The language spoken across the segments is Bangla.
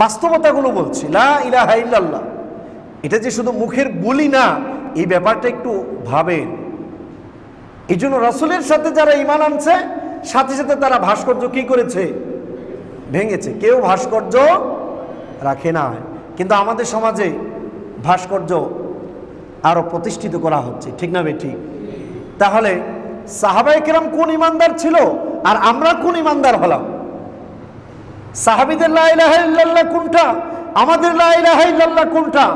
বাস্তবতাগুলো বলছি। লা ইলাহা ইল্লাল্লাহ এটা যে শুধু মুখের বলি না, এই ব্যাপারটা একটু ভাবেন। এই জন্য রাসূলের সাথে যারা ঈমান আনছে, সাথে সাথে তারা ভাস্কর্য কি করেছে? ভেঙেছে। কেউ ভাস্কর্য রাখে না, কিন্তু আমাদের সমাজে ভাস্কর্য আরো প্রতিষ্ঠিত করা হচ্ছে, ঠিক না বেঠিক? তাহলে সাহাবায়ে কেরাম কোন ঈমানদার ছিল আর আমরা কোন ঈমানদার হলাম? সাহাবীদের লা ইলাহা ইল্লাল্লাহ কোনটা, আমাদের লা ইলাহা ইল্লাল্লাহ কোনটা?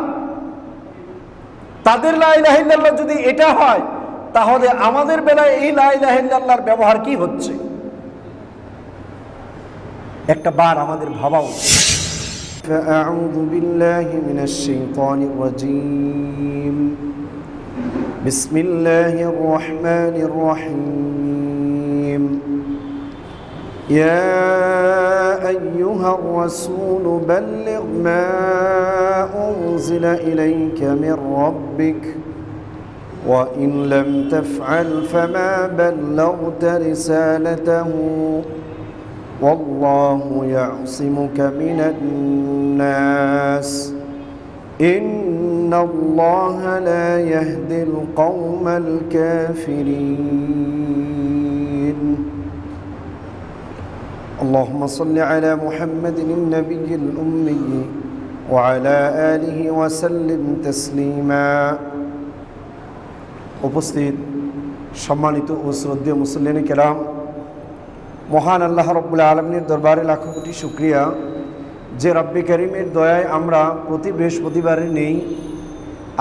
তাদের লা ইলাহা ইল্লাল্লাহ যদি এটা হয়, তাহলে আমাদের বেলায় এই লা ইলাহা ইল্লাল্লাহর ব্যবহার কি হচ্ছে? একটা বার আমাদের ভাবা উচিত। আউযু বিল্লাহি মিনাশ শাইতানির রাজীম। বিসমিল্লাহির রহমানির রহিম। ইয়া আইয়ুহার রাসূল বাল্লিগ মা উনজিলা ইলাইকা মির রাব্বিক ওয়া ইন লাম তাফআল ফামা বাল্লাগতা রিসালাতাহু ওয়াল্লাহু ইয়াসিমুকা মিনান নাস ইন্নাল্লাহা লা ইয়াহদিল কওমাল কাফিরিন। اللهم صل على محمد النبي الأمي وعلى آله وسلم تسليما। উপস্থিত সম্মানিত ও শ্রদ্ধেয় মুসল্লিনে কেরাম, মহান আল্লাহ রব্বুল আলামিনের দরবারে লাখো কোটি শুকরিয়া যে রব্বে করিমের দয়ায় আমরা প্রতি বৃহস্পতিবারে নেই,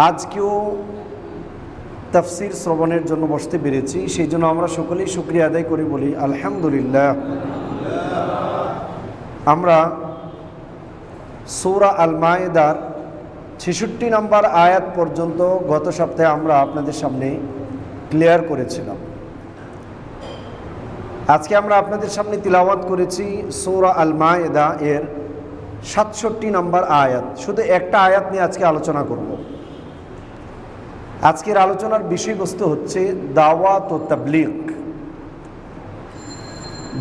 আজকেও তাফসীর শ্রবণের জন্য বসতে পেরেছি। সেই জন্য আমরা সকলেই শুকরিয়া আদায় করে বলি আলহামদুলিল্লাহ। আমরা সূরা আল মায়েদার ৬৬ নম্বর আয়াত পর্যন্ত গত সপ্তাহে আমরা আপনাদের সামনে ক্লিয়ার করেছিলাম। আজকে আমরা আপনাদের সামনে তিলাওয়াত করেছি সূরা আল মায়েদা এর ৬৭ নম্বর আয়াত। শুধু একটা আয়াত নিয়ে আজকে আলোচনা করব। আজকের আলোচনার বিষয়বস্তু হচ্ছে দাওয়াত ও তাবলীগ,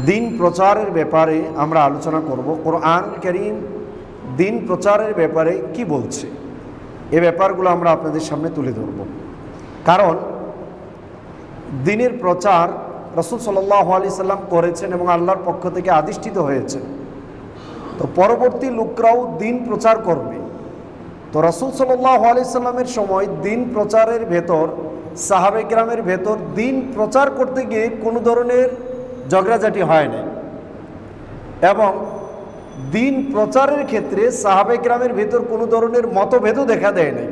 দিন প্রচারের ব্যাপারে আমরা আলোচনা করব। কোরআন কারীম দিন প্রচারের ব্যাপারে কি বলছে, এ ব্যাপারগুলো আমরা আপনাদের সামনে তুলে ধরব। কারণ দিনের প্রচার রাসূল সাল্লাল্লাহু আলাইহি সাল্লাম করেছেন এবং আল্লাহর পক্ষ থেকে আদিষ্ঠিত হয়েছে। তো পরবর্তী লোকরাও দিন প্রচার করবে। তো রাসূল সাল্লাল্লাহু আলাইহি সাল্লামের সময় দিন প্রচারের ভেতর, সাহাবায়ে কেরামের ভেতর দিন প্রচার করতে গিয়ে কোনো ধরনের ঝগড়াঝাটি হয় না, এবং দিন প্রচারের ক্ষেত্রে সাহাবায়ে কেরামের ভেতর কোনো ধরনের মতভেদও দেখা দেয় নাই।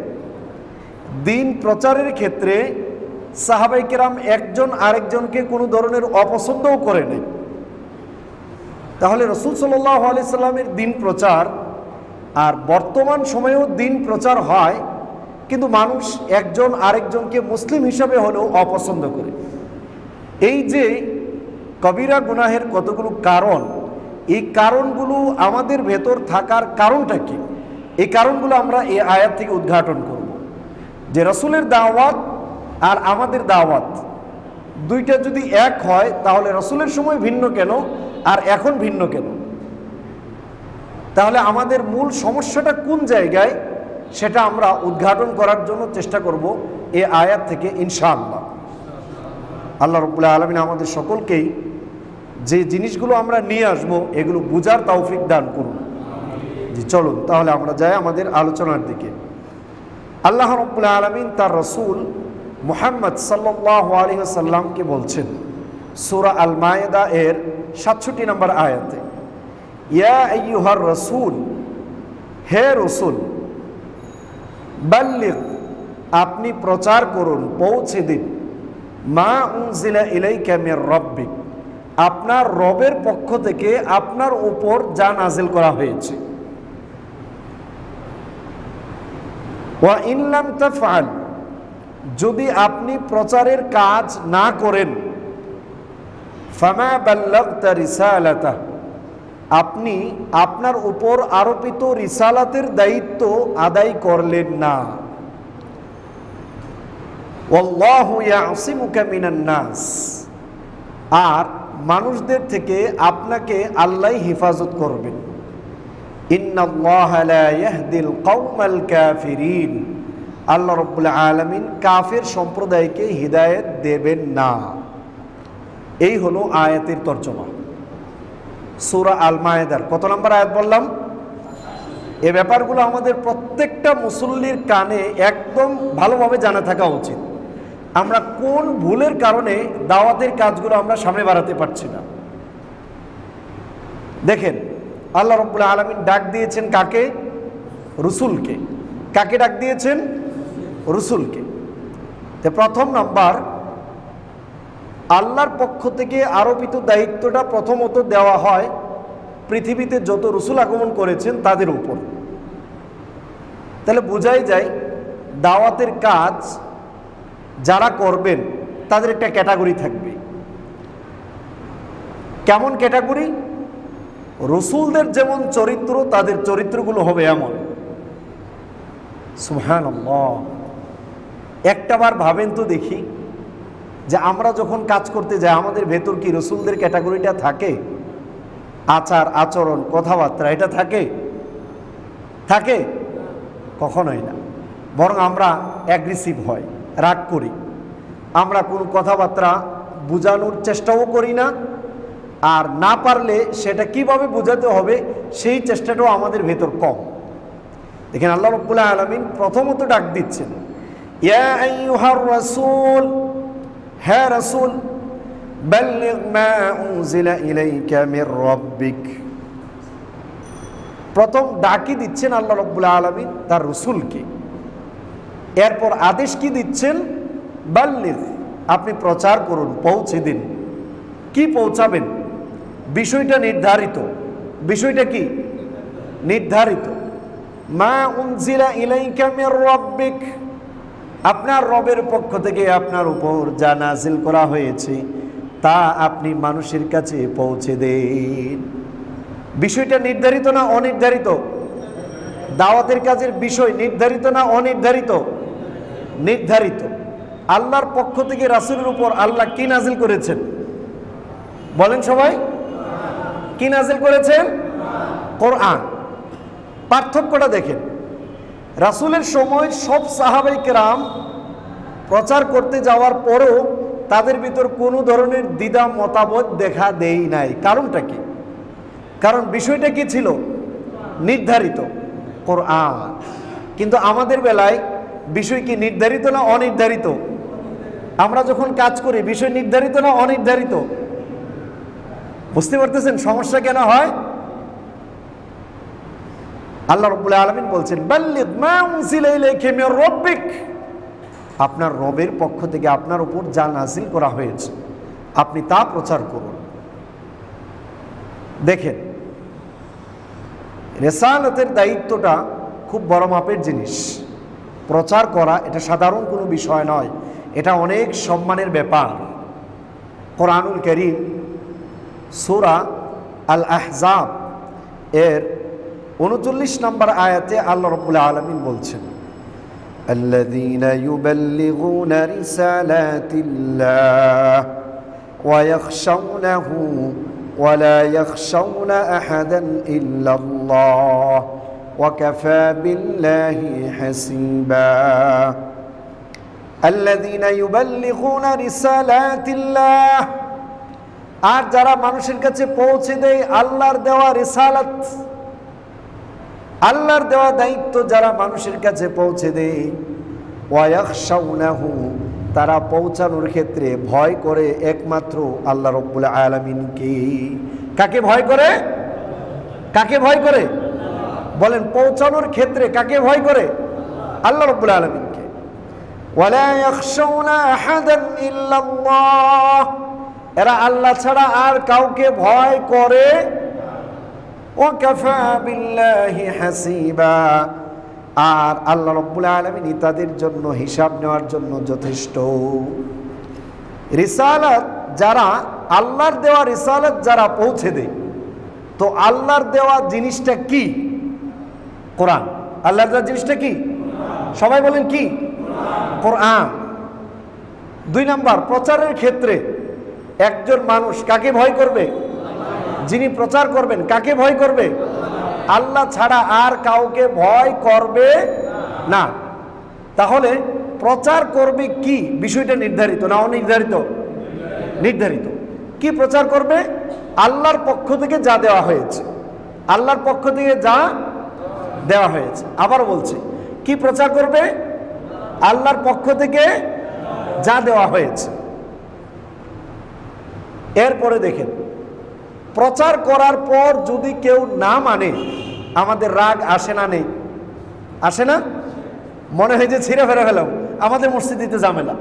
দিন প্রচারের ক্ষেত্রে সাহাবায়ে কেরাম একজন আরেকজনকে কোনো ধরনের অপছন্দও করে নাই। তাহলে রাসূল সাল্লাল্লাহু আলাইহি সাল্লামের দিন প্রচার আর বর্তমান সময়েও দিন প্রচার হয়, কিন্তু মানুষ একজন আরেকজনকে মুসলিম হিসাবে হলেও অপছন্দ করে। এই যে কবিরা গুনাহের কতগুলো কারণ, এই কারণগুলো আমাদের ভেতর থাকার কারণটা কি, এই কারণগুলো আমরা এই আয়াত থেকে উদ্ঘাটন করব। যে রাসূলের দাওয়াত আর আমাদের দাওয়াত দুইটা যদি এক হয়, তাহলে রাসূলের সময় ভিন্ন কেন আর এখন ভিন্ন কেন? তাহলে আমাদের মূল সমস্যাটা কোন জায়গায়, সেটা আমরা উদ্ঘাটন করার জন্য চেষ্টা করব এই আয়াত থেকে ইনশাআল্লাহ। আল্লাহ রাব্বুল আলামিন আমাদের সকলকেই যে জিনিসগুলো আমরা নিয়ে আসব এগুলো বুঝার তৌফিক দান করুন। জি, চলুন তাহলে আমরা যাই আমাদের আলোচনার দিকে। আল্লাহ রাব্বুল আলামিন তার রাসূল মুহাম্মদ সাল্লাল্লাহু আলাইহি ওয়াসাল্লামকে বলছেন সূরা আল মায়েদা এর ৬৭ নম্বর আয়াতে, ইয়া আইয়ুহার রাসূল, হে রাসূল, বাল্লিগ, আপনি প্রচার করুন, পৌঁছে দিন, মা উনজিলা ইলাইকা মির রাব্বিক, আপনার রবের পক্ষ থেকে আপনার উপর যা নাজিল করা হয়েছে। ওয়া ইন লাম তাফআল, যদি আপনি প্রচারের কাজ না করেন, ফামা বাল্লাগতা রিসালাতা, আপনি আপনার উপর আরোপিত রিসালাতের দায়িত্ব আদায় করলেন না। ওয়াল্লাহু ইয়াসিমুকা মিনান নাস, আর মানুষদের থেকে আপনাকে আল্লাহ হেফাজত করবেন। ইন্নাল্লাহা লা ইয়াহদিল কওমাল কাফিরিন, আল্লাহ রাব্বুল আলামিন কাফের সম্প্রদায়কে হিদায়াত দেবেন না। এই হলো আয়াতের তর্জমা। সূরা আল মায়েদার কত নম্বর আয়াত বললাম? এই ব্যাপারগুলো আমাদের প্রত্যেকটা মুসল্লির কানে একদম ভালোভাবে জানা থাকা উচিত। আমরা কোন ভুলের কারণে দাওয়াতের কাজগুলো আমরা সামনে বাড়াতে পারছি না। দেখেন, আল্লাহ রাব্বুল আলামিন ডাক দিয়েছেন কাকে? রসুলকে। কাকে ডাক দিয়েছেন? রসুলকে। তো প্রথম নাম্বার, আল্লাহর পক্ষ থেকে আরোপিত দায়িত্বটা প্রথমত দেওয়া হয় পৃথিবীতে যত রসুল আগমন করেছেন তাদের উপর। তাহলে বোঝাই যায় দাওয়াতের কাজ যারা করবেন তাদের একটা ক্যাটাগরি থাকবে। কেমন ক্যাটাগরি? রসুলদের যেমন চরিত্র তাদের চরিত্রগুলো হবে এমন। সুবহানাল্লাহ। একটাবার ভাবেন তো দেখি যে আমরা যখন কাজ করতে যাই আমাদের ভেতর কি রসুলদের ক্যাটাগরিটা থাকে? আচার আচরণ কথাবার্তা এটা থাকে? থাকে? কখনোই না। বরং আমরা অ্যাগ্রেসিভ হয়, রাগ করি, আমরা কোনো কথাবার্তা বোঝানোর চেষ্টাও করি না, আর না পারলে সেটা কিভাবে বোঝাতে হবে সেই চেষ্টাটাও আমাদের ভেতর কম। দেখেন, আল্লাহ রাব্বুল আলামিন প্রথমত ডাক দিচ্ছেন, ইয়া আইয়ুহার রাসূল, হে রাসূল, বাল্লিগ মা উনজিলা ইলাইকা মির রাব্বিক। প্রথম ডাকি দিচ্ছেন আল্লাহ রাব্বুল আলামিন তার রাসূলকে। এরপর আদেশ কি দিচ্ছেন? বাল্লিগ, আপনি প্রচার করুন, পৌঁছে দিন। কি পৌঁছাবেন? বিষয়টা নির্ধারিত। বিষয়টা কি? নির্ধারিত। মা উনজিলা ইলাইকা মির রাব্বিক, আপনার রবের পক্ষ থেকে আপনার উপর যা নাজিল করা হয়েছে তা আপনি মানুষের কাছে পৌঁছে দেন। বিষয়টা নির্ধারিত না অনির্ধারিত? দাওয়াতের কাজের বিষয় নির্ধারিত না অনির্ধারিত? নির্ধারিত। আল্লাহর পক্ষ থেকে রাসূলের উপর আল্লাহ কি নাজিল করেছেন? বলেন সবাই, কি নাজিল করেছেন? কোরআন। পার্থক্যটা দেখেন, রাসূলের সময় সব সাহাবায়ে কেরাম প্রচার করতে যাওয়ার পরও তাদের ভিতর কোনো ধরনের দ্বিধা মতামত দেখা দেই নাই। কারণটা কি? কারণ বিষয়টা কি ছিল? নির্ধারিত, কোরআন। কিন্তু আমাদের বেলায় বিষয় কি নির্ধারিত না অনির্ধারিত? আমরা যখন কাজ করি বিষয় নির্ধারিত না অনির্ধারিত? বুঝতে পারতেছেন সমস্যা কেন হয়? আল্লাহ রাব্বুল আলামিন বলছেন, বাল্লিগ মা উনজিলা ইলাইকা মির রাব্বিক, আপনার রবের পক্ষ থেকে আপনার উপর যা নাজিল করা হয়েছে আপনি তা প্রচার করুন। দেখেন, রিসালাতের দায়িত্বটা খুব বড় মাপের জিনিস। প্রচার করা এটা সাধারণ কোনো বিষয় নয়, এটা অনেক সম্মানের ব্যাপার। কোরআনুল কারীম সূরা আল আহজাব এর 39 নম্বর আয়াতে আল্লাহ রাব্বুল আলামিন বলছেন, আল্লাযীনা ইউবাল্লিগুনা রিসালাতিল্লাহ ওয়া ইয়াখশাউনাহু ওয়া লা ইয়াখশাউনা আহাদান ইল্লাল্লাহ ওয়া কাফা বিল্লাহি হাসিবা। আল্লাযীনা ইউবাল্লিগুনা রিসালাতিল্লাহ, আর যারা মানুষের কাছে পৌঁছে দেয় আল্লাহর দেওয়া রিসালাত, আল্লাহর দেওয়া দায়িত্ব যারা মানুষের কাছে পৌঁছে দেয়, ওয়া ইয়াখশাউনাহু, তারা পৌঁছানোর ক্ষেত্রে ভয় করে একমাত্র আল্লাহ রাব্বুল আলামিনকে। কাকে ভয় করে? কাকে ভয় করে? বলেন, পৌঁছানোর ক্ষেত্রে কাকে ভয় করে? আল্লাহ রাব্বুল আলামিনকে। ওয়া লা ইয়াখশাউনা আহাদান ইল্লাল্লাহ, এরা আল্লাহ ছাড়া আর কাউকে ভয় করে। ওয়া কাফা বিল্লাহি হাসিবা, আর আল্লাহ রাব্বুল আলামিন তাদের জন্য হিসাব নেওয়ার জন্য যথেষ্ট। রিসালাত যারা, আল্লাহর দেওয়া রিসালাত যারা পৌঁছে দেয়, তো আল্লাহর দেওয়া জিনিসটা কি? কোরআন। আল্লাহর দেওয়া জিনিসটা কি? সবাই বলেন কি? কোরআন। 2 নাম্বার, প্রচারের ক্ষেত্রে একজন মানুষ কাকে ভয় করবে? যিনি প্রচার করবেন কাকে ভয় করবে? আল্লাহ ছাড়া আর কাউকে ভয় করবে না। তাহলে প্রচার করবে কি, বিষয়টা নির্ধারিত না অনির্ধারিত? নির্ধারিত। কি প্রচার করবে? আল্লাহর পক্ষ থেকে যা দেওয়া হয়েছে, আল্লাহর পক্ষ থেকে যা দেওয়া হয়েছে। আবার বলছি, কি প্রচার করবে? আল্লাহর পক্ষ থেকে যা দেওয়া হয়েছে। এরপরে দেখেন, প্রচার করার পর যদি কেউ না মানে, আমাদের রাগ আসে না? নেই? আসে না? মনে হয় যে ছিঁড়ে ফেরে ফেলাম, আমাদের মসজিদে ঝামেলা।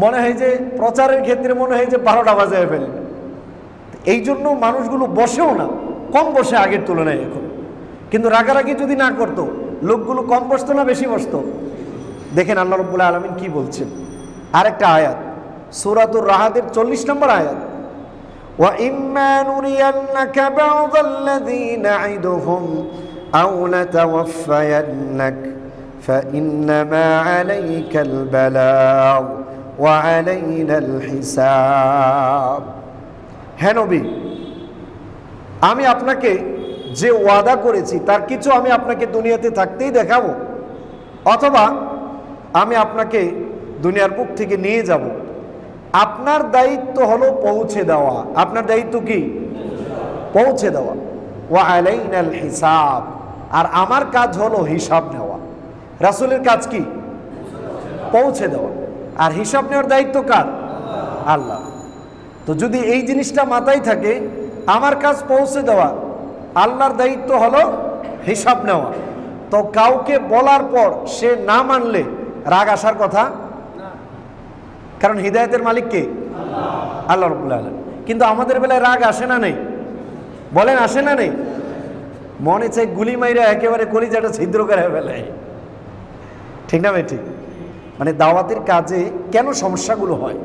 মনে হয় যে প্রচারের ক্ষেত্রে মনে হয় যে 12টা বাজায় ফেলবে। এই জন্য মানুষগুলো বসেও না, কম বসে আগের তুলনায় এখন। কিন্তু রাগারাগি যদি না করতো, লোকগুলো কম বসতো না বেশি বসতো? দেখেন আল্লাহ রাব্বুল আলামিন কি বলছেন, আরেকটা আয়াত, সূরাতুর রাহাদের 40 নম্বর আয়াত, ওয়া ইম্মা নুরিয়ান্নাকা বা'দাল্লাযী না'iদুহুম আও নাতাওয়াফায়ান্নাক ফাইন্নামা আলাইকাল বালাগ ওয়া আলাইনাল হিসাব। হে নবী, আমি আপনাকে যে ওয়াদা করেছি তার কিছু আমি আপনাকে দুনিয়াতে থাকতেই দেখাবো, অথবা আমি আপনাকে দুনিয়ার বুক থেকে নিয়ে যাব। আপনার দায়িত্ব হলো পৌঁছে দেওয়া। আপনার দায়িত্ব কি? পৌঁছে দেওয়া। ওয়া আলাইনাল হিসাব, আর আমার কাজ হলো হিসাব নেওয়া। রাসূলের কাজ কি? পৌঁছে দেওয়া। আর হিসাব নেওয়ার দায়িত্ব কার? আল্লাহ। তো যদি এই জিনিসটা মাথায় থাকে, আমার কাজ পৌঁছে দেওয়া, আল্লাহর দায়িত্ব হলো হিসাব নেওয়া, তো কাউকে বলার পর সে না মানলে রাগ আসার কথা, কারণ হিদায়াতের মালিক কে? আল্লাহ রাব্বুল আলামিন। কিন্তু আমাদের বেলায় রাগ আসে না নেই? বলেন আসে না নেই? মনে চাই গুলি মাইরা একেবারে কলিজাটা ছিদ্র করে ফেলে, ঠিক না ভাই? ঠিক। মানে দাওয়াতের কাজে কেন সমস্যাগুলো হয়,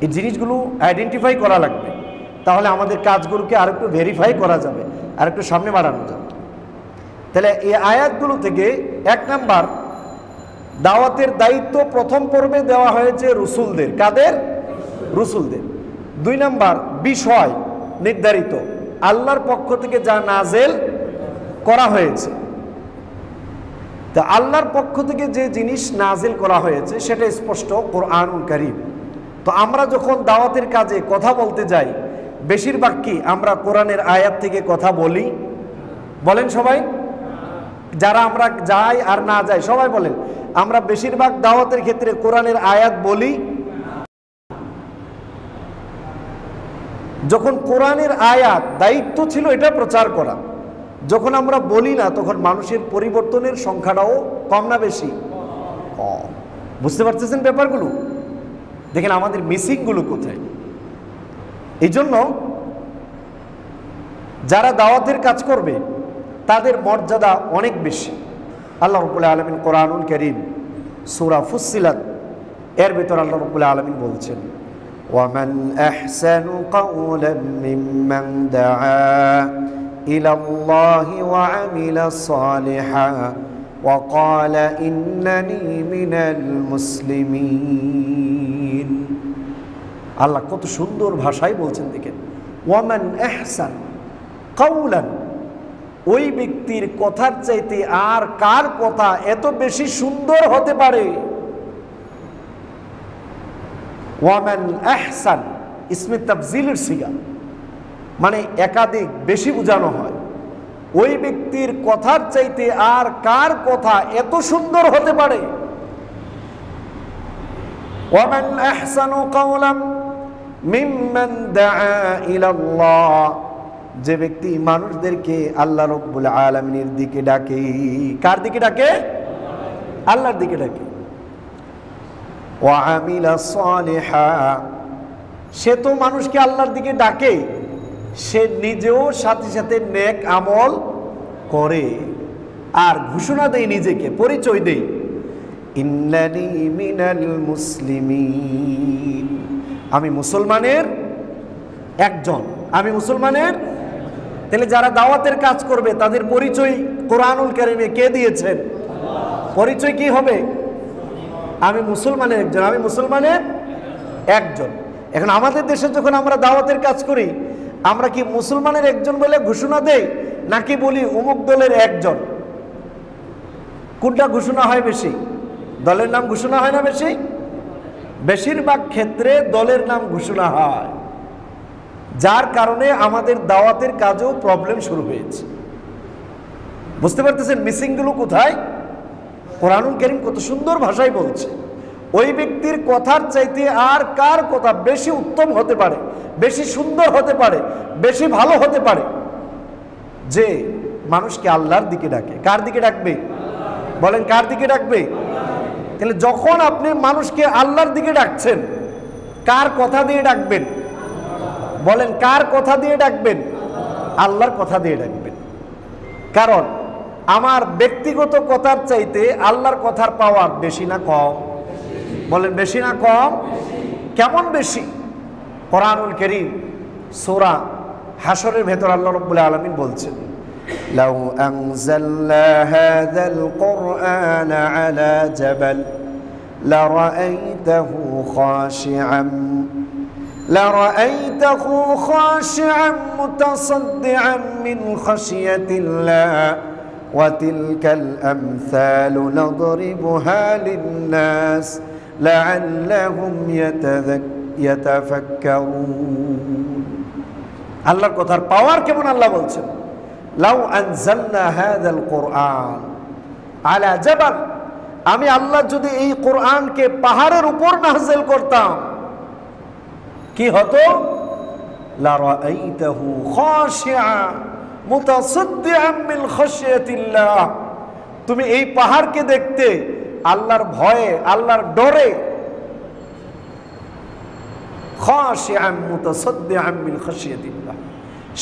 এই জিনিসগুলো আইডেন্টিফাই করা লাগবে, তাহলে আমাদের কাজগুলোকে আর একটু ভেরিফাই করা যাবে, আর একটু সামনে বাড়ানো যাবে। তাহলে এই আয়াতগুলো থেকে 1 নাম্বার, দাওয়াতের দায়িত্ব প্রথম পর্বে দেওয়া হয়েছে রসুলদের। কাদের? রসুলদের। 2 নাম্বার, বিষয় নির্ধারিত, আল্লাহর পক্ষ থেকে যা নাজেল করা হয়েছে। তা আল্লাহর পক্ষ থেকে যে জিনিস নাজিল করা হয়েছে সেটা স্পষ্ট কোরআনুল কারীম। তো আমরা যখন দাওয়াতের কাজে কথা বলতে যাই, বেশিরভাগ কি আমরা কোরআনের আয়াত থেকে কথা বলি? বলেন সবাই। যারা আমরা যাই আর না যাই সবাই বলেন, আমরা বেশিরভাগ দাওয়াতের ক্ষেত্রে কোরআনের আয়াত বলি? যখন কোরআনের আয়াত, দায়িত্ব ছিল এটা প্রচার করা, যখন আমরা বলি না, তখন মানুষের পরিবর্তনের সংখ্যাটাও কম না বেশি? কম। বুঝতে পারতেছেন ব্যাপারগুলো? দেখেন আমাদের মিসিংগুলো কোথায়। এই জন্য যারা দাওয়াতের কাজ করবে তাদের মর্যাদা অনেক বেশি। আল্লাহ রাব্বুল আলামিন কোরআনুল কারীম সূরা ফুসসিলাত এর ভিতর আল্লাহ রাব্বুল আলামিন বলছেন, ওয়ামান আহসানু কাওলাম মিম্মান দাআ ইলাল্লাহি ওয়া আমিলা সালিহান ওয়া ক্বালা ইন্নানি মিনাল মুসলিমিন। আল্লাহ কত সুন্দর ভাষায় বলছেন, দেখেন, ওয়ামান আহসান কাওলান, ওই ব্যক্তির কথার চাইতে আর কার কথা এত বেশি সুন্দর হতে পারে? ওয়ামান আহসান ইসমে তাফজিলের সিগা, মানে একাধিক বেশি বোঝানো হয়। ওই ব্যক্তির কথার চাইতে আর কার কথা এত সুন্দর হতে পারে? ওয়ামান আহসানু কাওলাম মিম্মান দাআ ইলাল্লাহ, যে ব্যক্তি মানুষদেরকে আল্লাহ রাব্বুল আলামিনের দিকে ডাকে। কার দিকে ডাকে? আল্লাহর দিকে ডাকে। ওয়া আমিলা সালিহান, সে তো মানুষকে আল্লাহর দিকে ডাকে, সে নিজেও সাথে সাথে নেক আমল করে, আর ঘোষণা দেয়, নিজেকে পরিচয় দেয়, ইন্নানি মিনাল মুসলিমিন, আমি মুসলমানের একজন, আমি মুসলমানের। তাহলে যারা দাওয়াতের কাজ করবে তাদের পরিচয় কোরআনুল কারীমে কে দিয়েছেন? পরিচয় কি হবে? আমি মুসলমানের একজন, আমি মুসলমানের একজন। এখন আমাদের দেশে যখন আমরা দাওয়াতের কাজ করি, আমরা কি মুসলমানের একজন বলে ঘোষণা দেই, নাকি বলি অমুক দলের একজন? কোনটা ঘোষণা হয় বেশি? দলের নাম ঘোষণা হয় না বেশি? বেশিরভাগ ক্ষেত্রে দলের নাম ঘোষণা হয়, যার কারণে আমাদের দাওয়াতের কাজেও প্রবলেম শুরু হয়েছে। বুঝতে পারতেছেন মিসিংগুলো কোথায়? কোরআনুল কারীম কত সুন্দর ভাষায় বলছে, ওই ব্যক্তির কথার চাইতে আর কার কথা বেশি উত্তম হতে পারে, বেশি সুন্দর হতে পারে, বেশি ভালো হতে পারে, যে মানুষকে আল্লাহর দিকে ডাকে। কার দিকে ডাকবে? বলেন কার দিকে ডাকবে? তাহলে যখন আপনি মানুষকে আল্লাহর দিকে ডাকছেন, কার কথা দিয়ে ডাকবেন? বলেন কার কথা দিয়ে ডাকবেন? আল্লাহর কথা দিয়ে ডাকবেন। কারণ আমার ব্যক্তিগত কথার চাইতে আল্লাহর কথার পাওয়ার বেশি না কম? বলেন বেশি না কম? কেমন বেশি? কোরআনুল কারীম সূরা হাশরের ভেতর আল্লাহ রাব্বুল আলামিন বলছেন, লাউ আনজালনা হাযাল কুরআন আলা জাবাল লারাআইতাহু খাশিআন মুতাসাদ্দিআন মিন খাশিয়াতিল্লাহ ওয়া তিলকাল আমসালু নাদরিবুহা লিন-নাস লাআল্লাহুম ইয়াতাফাক্কারুন। আল্লাহর কথার পাওয়ার কেমন আল্লাহ বলছেন, লাউ আনজালনা হাযাল কুরআন আলা জাবাল, আমি আল্লাহ যদি এই কোরআনকে পাহাড়ের উপর নাযিল করতাম, কি হতো? লারাআইতাহু খাশিআন মুতাসাদ্দিআন মিন খাশিয়াতিল্লাহ, তুমি এই পাহাড়কে দেখতে আল্লাহর ভয়ে, আল্লাহর ডরে, খাশিআন মুতাসাদ্দিআন মিন খাশিয়াতিল্লাহ,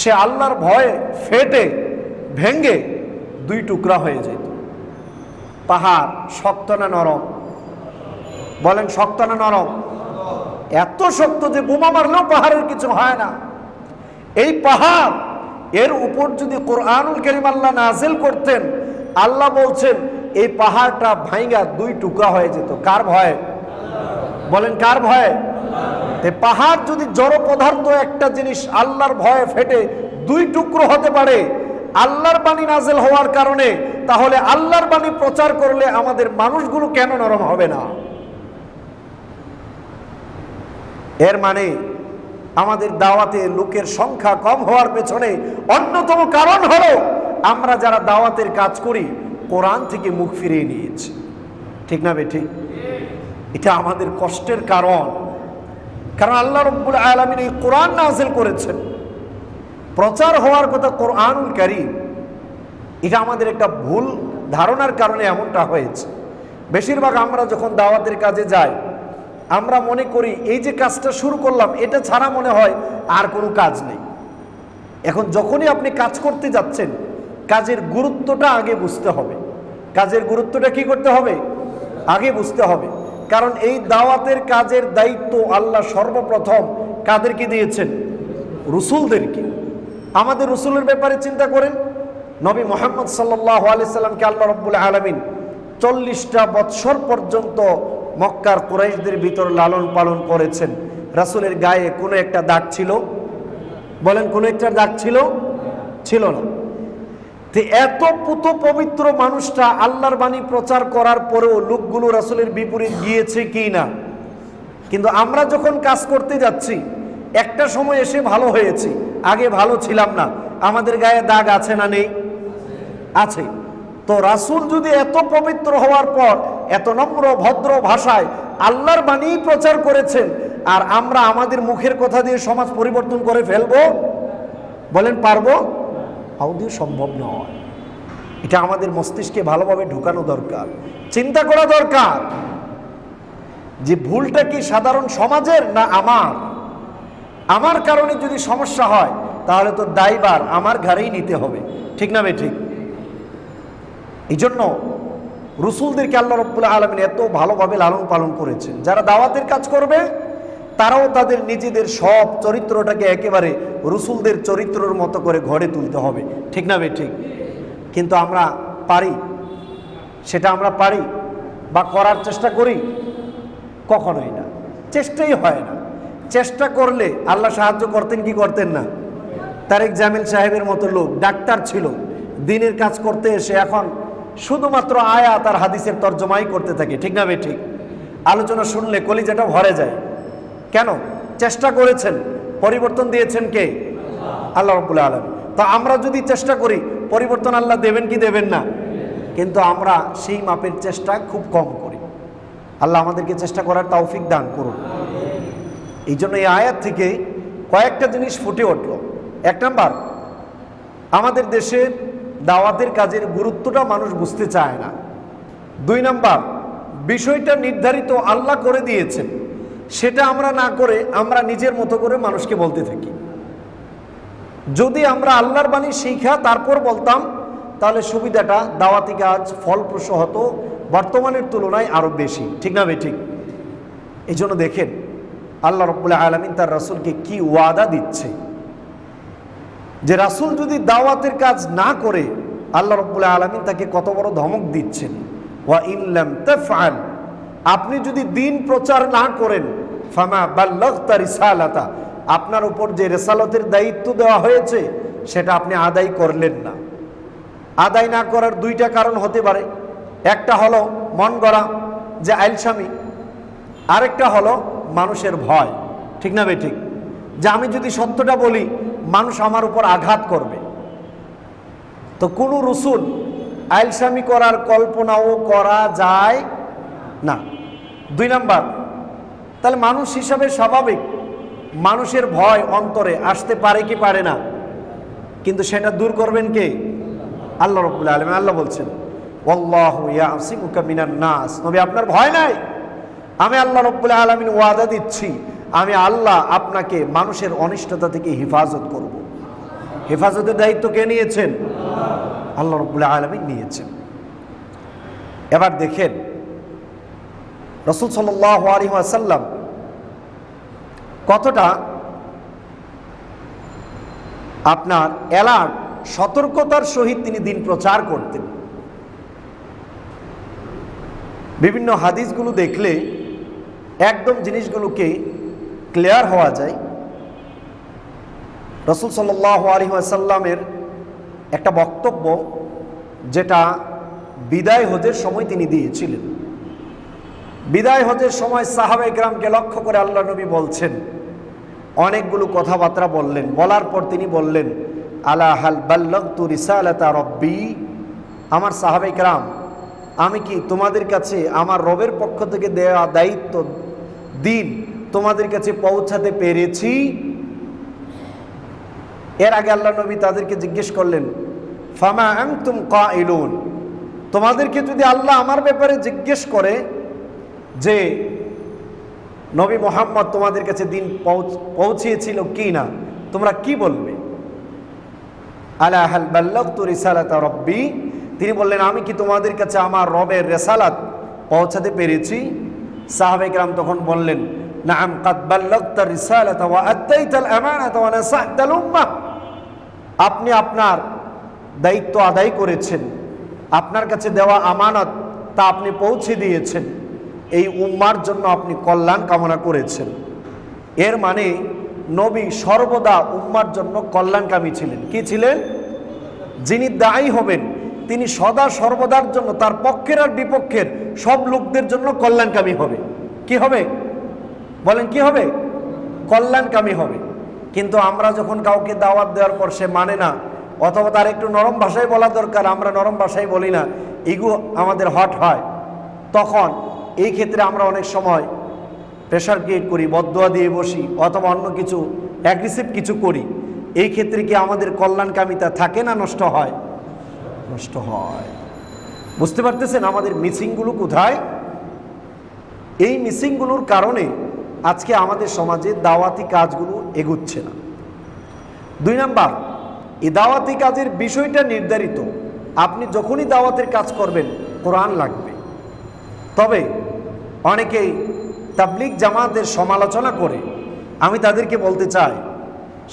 সে আল্লাহর ভয়ে ফেটে ভেঙ্গে দুই টুকরা হয়ে যেত। পাহাড় শক্ত না নরম? বলেন শক্ত না নরম? এত শক্ত যে বোমা মারলেও পাহাড়ের কিছু হয় না। এই পাহাড়, এর উপর যদি কোরআনুল কারীম আল্লাহ নাযিল করতেন, আল্লাহ বলছেন এই পাহাড়টা ভাঙা দুই টুকরা হয়ে যেত। কার ভয়ে? বলেন কার ভয়ে? পাহাড় যদি জড় পদার্থ একটা জিনিস আল্লাহর ভয়ে ফেটে দুই টুকরো হতে পারে আল্লাহর বাণী নাযিল হওয়ার কারণে, তাহলে আল্লাহর বাণী প্রচার করলে আমাদের মানুষগুলো কেন নরম হবে না? এর মানে আমাদের দাওয়াতে লোকের সংখ্যা কম হওয়ার পেছনে অন্যতম কারণ হলো আমরা যারা দাওয়াতের কাজ করি কোরআন থেকে মুখ ফিরিয়ে নিয়েছি। ঠিক না বেঠিক? এটা আমাদের কষ্টের কারণ। কারণ আল্লাহ রাব্বুল আলামিন এই কোরআন নাযিল করেছেন, প্রচার হওয়ার কথা কোরআনুল কারীম। এটা আমাদের একটা ভুল ধারণার কারণে এমনটা হয়েছে। বেশিরভাগ আমরা যখন দাওয়াতের কাজে যাই, আমরা মনে করি এই যে কাজটা শুরু করলাম এটা ছাড়া মনে হয় আর কোনো কাজ নেই। এখন যখনই আপনি কাজ করতে যাচ্ছেন, কাজের গুরুত্বটা আগে বুঝতে হবে। কাজের গুরুত্বটা কি করতে হবে? আগে বুঝতে হবে। কারণ এই দাওয়াতের কাজের দায়িত্ব আল্লাহ সর্বপ্রথম কাদেরকে দিয়েছেন? রসুলদেরকে। আমাদের রসুলের ব্যাপারে চিন্তা করেন, নবী মুহাম্মদ সাল্লাল্লাহু আলাইহি সাল্লামকে আল্লাহ রাব্বুল আলামিন 40টা বৎসর পর্যন্ত মক্কার কুরাইশদের ভিতর লালন পালন করেছেন। রাসূলের গায়ে কোনো একটা দাগ ছিল? বলেন কোনো একটা দাগ ছিল? ছিল না। তো এত পুত পবিত্র মানুষটা আল্লাহর বাণী প্রচার করার পরেও লোকগুলো রাসূলের বিপরীত গিয়েছে কি না? কিন্তু আমরা যখন কাজ করতে যাচ্ছি, একটা সময় এসে ভালো হয়েছি, আগে ভালো ছিলাম না, আমাদের গায়ে দাগ আছে না নেই? আছে। তো রাসূল যদি এত পবিত্র হওয়ার পর এত নম্র ভদ্র ভাষায় আল্লাহর বাণী প্রচার করেছেন, আর আমরা আমাদের মুখের কথা দিয়ে সমাজ পরিবর্তন করে ফেলবো? বলেন পারবো? আদৌ সম্ভব নয়। এটা আমাদের মস্তিষ্কে ভালোভাবে ঢুকানো দরকার, চিন্তা করা দরকার যে ভুলটা কি সাধারণ সমাজের না আমার কারণে যদি সমস্যা হয় তাহলে তো দায়ভার আমার ঘাড়েই নিতে হবে। ঠিক না ঠিক? এই জন্য রসুলদেরকে আল্লাহ রাব্বুল আলামিন এত ভালোভাবে লালন পালন করেছেন। যারা দাওয়াতের কাজ করবে তারাও তাদের নিজেদের সব চরিত্রটাকে একেবারে রসুলদের চরিত্রের মতো করে গড়ে তুলতে হবে। ঠিক না ঠিক? কিন্তু আমরা পারি? সেটা আমরা পারি বা করার চেষ্টা করি? কখনোই না, চেষ্টাই হয় না। চেষ্টা করলে আল্লাহ সাহায্য করতেন কি করতেন না? তারেক জামিল সাহেবের মতো লোক ডাক্তার ছিল, দিনের কাজ করতে এসে এখন শুধুমাত্র আয়াত আর হাদিসের তর্জমাই করতে থাকে, ঠিক না ভাই? ঠিক। আলোচনা শুনলে কলিজাটা ভরে যায়। কেন? চেষ্টা করেছেন, পরিবর্তন দিয়েছেন কে? আল্লাহ রাব্বুল আলামিন। তো আমরা যদি চেষ্টা করি, পরিবর্তন আল্লাহ দেবেন কি দেবেন না? কিন্তু আমরা সেই মাপের চেষ্টা খুব কম করি। আল্লাহ আমাদেরকে চেষ্টা করার তৌফিক দান করুন। এই জন্য এই আয়াত থেকে কয়েকটা জিনিস ফুটে উঠল। এক নাম্বার, আমাদের দেশের দাওয়াতের কাজের গুরুত্বটা মানুষ বুঝতে চায় না। দুই নাম্বার, বিষয়টা নির্ধারিত আল্লাহ করে দিয়েছেন, সেটা আমরা না করে আমরা নিজের মতো করে মানুষকে বলতে থাকি। যদি আমরা আল্লাহর বাণী শিখা তারপর বলতাম, তাহলে সুবিধাটা দাওয়াতি কাজ ফলপ্রসূ হতো বর্তমানের তুলনায় আরো বেশি, ঠিক না ভাই? ঠিক। এই জন্য দেখেন আল্লাহ রাব্বুল আলামিন তার রাসূলকে কি ওয়াদা দিচ্ছে, যে রাসূল যদি দাওয়াতের কাজ না করে আল্লাহ রাব্বুল আলামিন তাকে কত বড় ধমক দিচ্ছেন। ওয়া ইন লাম তাফআল, আপনি যদি দ্বীন প্রচার না করেন, ফামা বাল্লাগতা রিসালাতা, আপনার উপর যে রিসালাতের দায়িত্ব দেওয়া হয়েছে সেটা আপনি আদায় করলেন না। আদায় না করার দুইটা কারণ হতে পারে। একটা হলো মন গড়া যে আইলসামি, আরেকটা হলো মানুষের ভয়, ঠিক না ভাই? ঠিক। যে আমি যদি সত্যটা বলি মানুষ আমার উপর আঘাত করবে। তো কোন রসুল আইলসামি করার কল্পনাও করা যায় না। দুই নাম্বার, তাহলে মানুষ হিসাবে স্বাভাবিক মানুষের ভয় অন্তরে আসতে পারে কি পারে না? কিন্তু সেটা দূর করবেন কে? আল্লাহ রাব্বুল আলামিন। আল্লাহ বলছেন ওয়াল্লাহু ইয়াসিমুকা মিনান নাস, নবী আপনার ভয় নাই, আমি আল্লাহ রাব্বুল আলামিন ওয়াদা দিচ্ছি, আমি আল্লাহ আপনাকে মানুষের অনিষ্টতা থেকে হেফাজত করব। হেফাজতের দায়িত্ব কে নিয়েছেন? আল্লাহ রাব্বুল আলামিন নিয়েছেন। এবার দেখেন রাসূল সাল্লাল্লাহু আলাইহি ওয়াসাল্লাম কতটা আপনার অ্যালার্ট, সতর্কতার সহিত তিনি দিন প্রচার করতেন। বিভিন্ন হাদিসগুলো দেখলে একদম জিনিসগুলোকে ক্লিয়ার হওয়া যায়। রাসূল সাল্লাল্লাহু আলাইহি ওয়াসাল্লামের একটা বক্তব্য যেটা বিদায় হজের সময় তিনি দিয়েছিলেন। বিদায় হজের সময় সাহাবায়ে কেরামকে লক্ষ্য করে আল্লাহ নবী বলছেন, অনেকগুলো কথাবার্তা বললেন। বলার পর তিনি বললেন, আলা হাল বাল্লাগতু রিসালাতা রব্বি, আমার সাহাবায়ে কেরাম, আমি কি তোমাদের কাছে আমার রবের পক্ষ থেকে দেওয়া দায়িত্ব দিন তোমাদের কাছে পৌঁছাতে পেরেছি? এর আগে আল্লাহ নবী তাদেরকে জিজ্ঞেস করলেন, ফামা আনতুম কাইলুন, তোমাদেরকে যদি আল্লাহ আমার ব্যাপারে জিজ্ঞেস করে যে নবী মুহাম্মদ তোমাদের কাছে দিন পৌঁছিয়েছিল কি না, তোমরা কি বলবে? আলা হাল বাল্লাগতু রিসালাতা রব্বি, তিনি বললেন, আমি কি তোমাদের কাছে আমার রবের রিসালাত পৌঁছাতে পেরেছি? সাহাবায়ে কেরাম তখন বললেন, নাআম কাদ বাল্লাগতা রিসালাতা ওয়া আদাইতাল আমানাতা ওয়া নাসাহতাল উম্মাহ, আপনি আপনার দায়িত্ব আদায় করেছেন, আপনার কাছে দেওয়া আমানত তা আপনি পৌঁছে দিয়েছেন, এই উম্মার জন্য আপনি কল্যাণ কামনা করেছেন। এর মানে নবী সর্বদা উম্মার জন্য কল্যাণকামী ছিলেন। কি ছিলেন? যিনি দায়ী হবেন তিনি সদা সর্বদার জন্য, তার পক্ষের আর বিপক্ষের সব লোকদের জন্য কল্যাণকামী হবে। কি হবে? বলেন কি হবে? কল্যাণকামী হবে। কিন্তু আমরা যখন কাউকে দাওয়াত দেওয়ার পর সে মানে না, অথবা তার একটু নরম ভাষায় বলা দরকার, আমরা নরম ভাষায় বলি না, ইগো আমাদের হট হয়, তখন এই ক্ষেত্রে আমরা অনেক সময় প্রেশার ক্রিয়েট করি, বদদোয়া দিয়ে বসি, অথবা অন্য কিছু অ্যাগ্রেসিভ কিছু করি। এই ক্ষেত্রে কি আমাদের কল্যাণকামিতা থাকে না নষ্ট হয়? নষ্ট হয়। বুঝতে পারতেছেন আমাদের মিসিংগুলো কোথায়? এই মিসিংগুলোর কারণে আজকে আমাদের সমাজে দাওয়াতি কাজগুলো এগুচ্ছে না। দুই নাম্বার, এই দাওয়াতি কাজের বিষয়টা নির্ধারিত। আপনি যখনই দাওয়াতের কাজ করবেন কোরআন লাগবে। তবে অনেকেই তাবলিগ জামাতের সমালোচনা করে, আমি তাদেরকে বলতে চাই,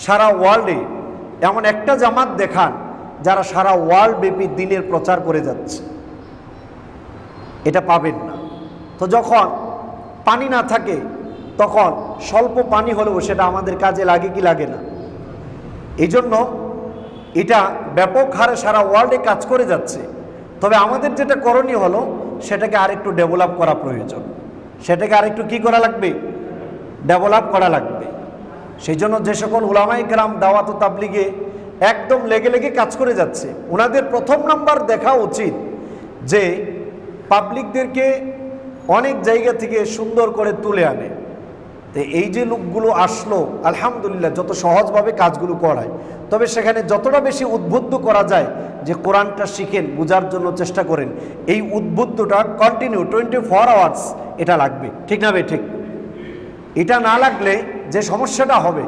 সারা ওয়ার্ল্ডে এমন একটা জামাত দেখান যারা সারা ওয়ার্ল্ড ব্যাপী দ্বীনের প্রচার করে যাচ্ছে। এটা পাবেন না। তো যখন পানি না থাকে তখন স্বল্প পানি হলেও সেটা আমাদের কাজে লাগে কি লাগে না? এই জন্য এটা ব্যাপক হারে সারা ওয়ার্ল্ডে কাজ করে যাচ্ছে। তবে আমাদের যেটা করণীয় হলো সেটাকে আরেকটু ডেভেলপ করা প্রয়োজন, সেটাকে আরেকটু কি করা লাগবে, ডেভেলপ করা লাগবে। সেই জন্য যে সকল উলামায়ে কেরাম দাওয়াত ও তাবলীগে একদম লেগে লেগে কাজ করে যাচ্ছে, ওনাদের প্রথম নাম্বার দেখা উচিত যে পাবলিকদেরকে অনেক জায়গা থেকে সুন্দর করে তুলে আনে। তো এই যে লোকগুলো আসলো আলহামদুলিল্লাহ, যত সহজভাবে কাজগুলো করায়, তবে সেখানে যতটা বেশি উদ্বুদ্ধ করা যায় যে কোরআনটা শিখেন, বোঝার জন্য চেষ্টা করেন, এই উদ্বুদ্ধটা কন্টিনিউ 24 আওয়ার্স এটা লাগবে, ঠিক না ভাই? ঠিক। এটা না লাগলে যে সমস্যাটা হবে,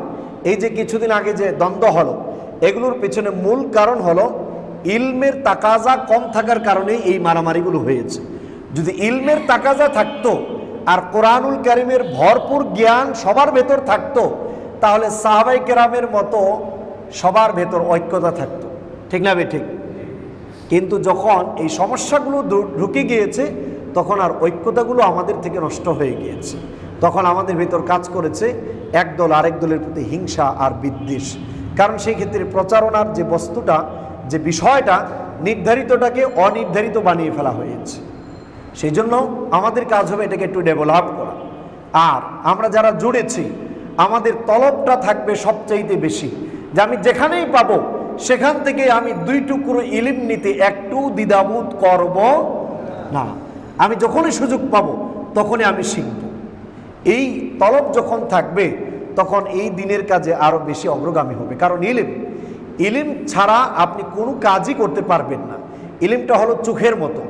এই যে কিছুদিন আগে যে দ্বন্দ্ব হলো, এগুলোর পেছনে মূল কারণ হলো ইলমের তাকাজা কম থাকার কারণেই এই মারামারিগুলো হয়েছে। যদি ইলমের তাকাজা থাকতো আর কোরআনুল কারীমের ভরপুর জ্ঞান সবার ভেতর থাকতো, তাহলে সাহাবায়ে কেরামের মতো সবার ভেতর ঐক্যতা থাকতো, ঠিক না ভাই? ঠিক। কিন্তু যখন এই সমস্যাগুলো ঢুকে গিয়েছে, তখন আর ঐক্যতাগুলো আমাদের থেকে নষ্ট হয়ে গিয়েছে। তখন আমাদের ভেতর কাজ করেছে একদল আরেক দলের প্রতি হিংসা আর বিদ্বেষ। কারণ সেই ক্ষেত্রে প্রচারণার যে বস্তুটা, যে বিষয়টা, নির্ধারিতটাকে অনির্ধারিত বানিয়ে ফেলা হয়েছে। সেই জন্য আমাদের কাজ হবে এটাকে একটু ডেভেলপ করা। আর আমরা যারা জুড়েছি, আমাদের তলবটা থাকবে সবচাইতে বেশি, যে আমি যেখানেই পাবো সেখান থেকে আমি 2 টুকরো ইলম নিতে একটু দ্বিধাবোধ করব না। আমি যখনই সুযোগ পাবো তখনই আমি শিখব। এই তলব যখন থাকবে তখন এই দিনের কাজে আরো বেশি অগ্রগামী হবে। কারণ ইলম ছাড়া আপনি কোনো কাজই করতে পারবেন না। ইলমটা হলো চোখের মতো,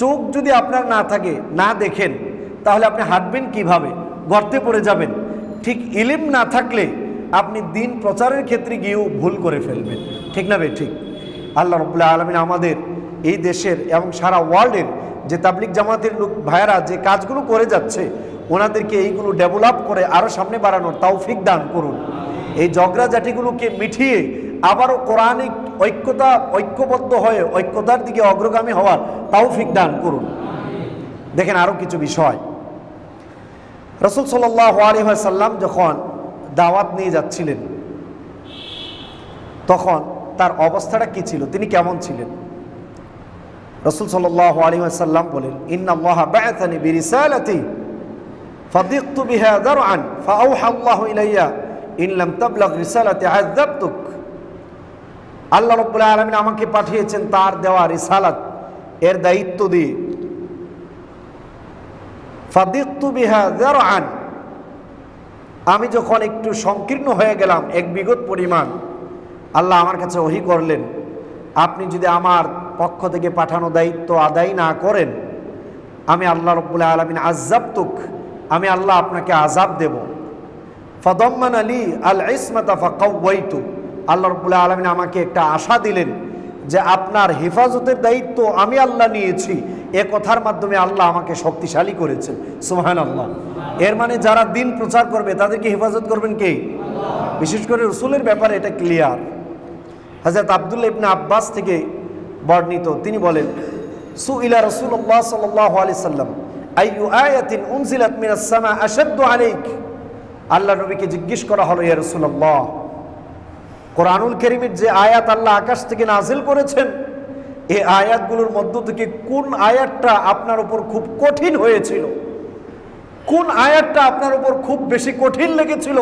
চোখ যদি আপনার না থাকে, না দেখেন, তাহলে আপনি হাঁটবেন কিভাবে? গর্তে পড়ে যাবেন। ঠিক ইলম না থাকলে আপনি দিন প্রচারের ক্ষেত্রে গিয়েও ভুল করে ফেলবেন, ঠিক না ভাই? ঠিক। আল্লাহ রাব্বুল আলামিন আমাদের এই দেশের এবং সারা ওয়ার্ল্ডের যে তাবলিগ জামাতের লোক ভাইয়েরা যে কাজগুলো করে যাচ্ছে, ওনাদেরকে এইগুলো ডেভেলপ করে আরও সামনে বাড়ানোর তৌফিক দান করুন। এই ঝগড়াঝাটিগুলোকে মিটিয়ে আবারও কোরআনিক ঐক্যবদ্ধ হয়ে ঐক্যতার দিকে অগ্রগামী হওয়ার তৌফিক দান করুন। দেখেন আরও কিছু বিষয়, রাসূল সাল্লাল্লাহু আলাইহি ওয়াসাল্লাম যখন দাওয়াত নিয়ে যাচ্ছিলেন, তখন তার অবস্থাটা কি ছিল, তিনি কেমন ছিলেন? রাসূল সাল্লাল্লাহু আলাইহি ওয়াসাল্লাম বলেন, ইন্নাল্লাহা বা'আথানি বিরিসালাতি ফাদিকতু বিহা দারআন ফাআওহা আল্লাহু ইলাইয়া ইন লাম তাবলাগ রিসালাতি আযাবতুক। আল্লাহ রাব্বুল আলামিন আমাকে পাঠিয়েছেন তার দেওয়া রিসালাত এর দায়িত্ব দিয়ে। ফাদিকতু বিহা দারআন, আমি যখন একটু সংকীর্ণ হয়ে গেলাম, এক বিগত পরিমাণ, আল্লাহ আমার কাছে ওহী করলেন, আপনি যদি আমার পক্ষ থেকে পাঠানো দায়িত্ব আদায় না করেন, আমি আল্লাহ রাব্বুল আলামিন আযাবতুক, আমি আল্লাহ আপনাকে আযাব দেব। ফাদাম্মানা লি আল ইসমাতা ফাকাওয়াইতু, আল্লাহ রাব্বুল আলামিন আমাকে একটা আশা দিলেন যে আপনার হেফাজতের দায়িত্ব আমি আল্লাহ নিয়েছি। এ কথার মাধ্যমে আল্লাহ আমাকে শক্তিশালী করেছেন। সুবহানাল্লাহ। এর মানে যারা দিন প্রচার করবে তাদেরকে হেফাজত করবেন কে? বিশেষ করে রাসূলের ব্যাপারে এটা ক্লিয়ার। হযরত আব্দুল্লাহ ইবনে আব্বাস থেকে বর্ণিত, তিনি বলেন, সুইলা রাসূলুল্লাহ সাল্লাল্লাহু আলাইহি সাল্লাম আইয়ু আয়াতিন উনজিলাত মিনাস সামা আশাদ্দু আলাইক। আল্লাহ নবীকে জিজ্ঞেস করা হলো, ইয়া রাসূলুল্লাহ, কোরআনুল কারীমের যে আয়াত আল্লাহ আকাশ থেকে নাজিল করেছেন, এই আয়াতগুলোর মধ্য থেকে কোন আয়াতটা আপনার উপর খুব কঠিন হয়েছিল? কোন আয়াতটা আপনার উপর খুব বেশি কঠিন লেগেছিল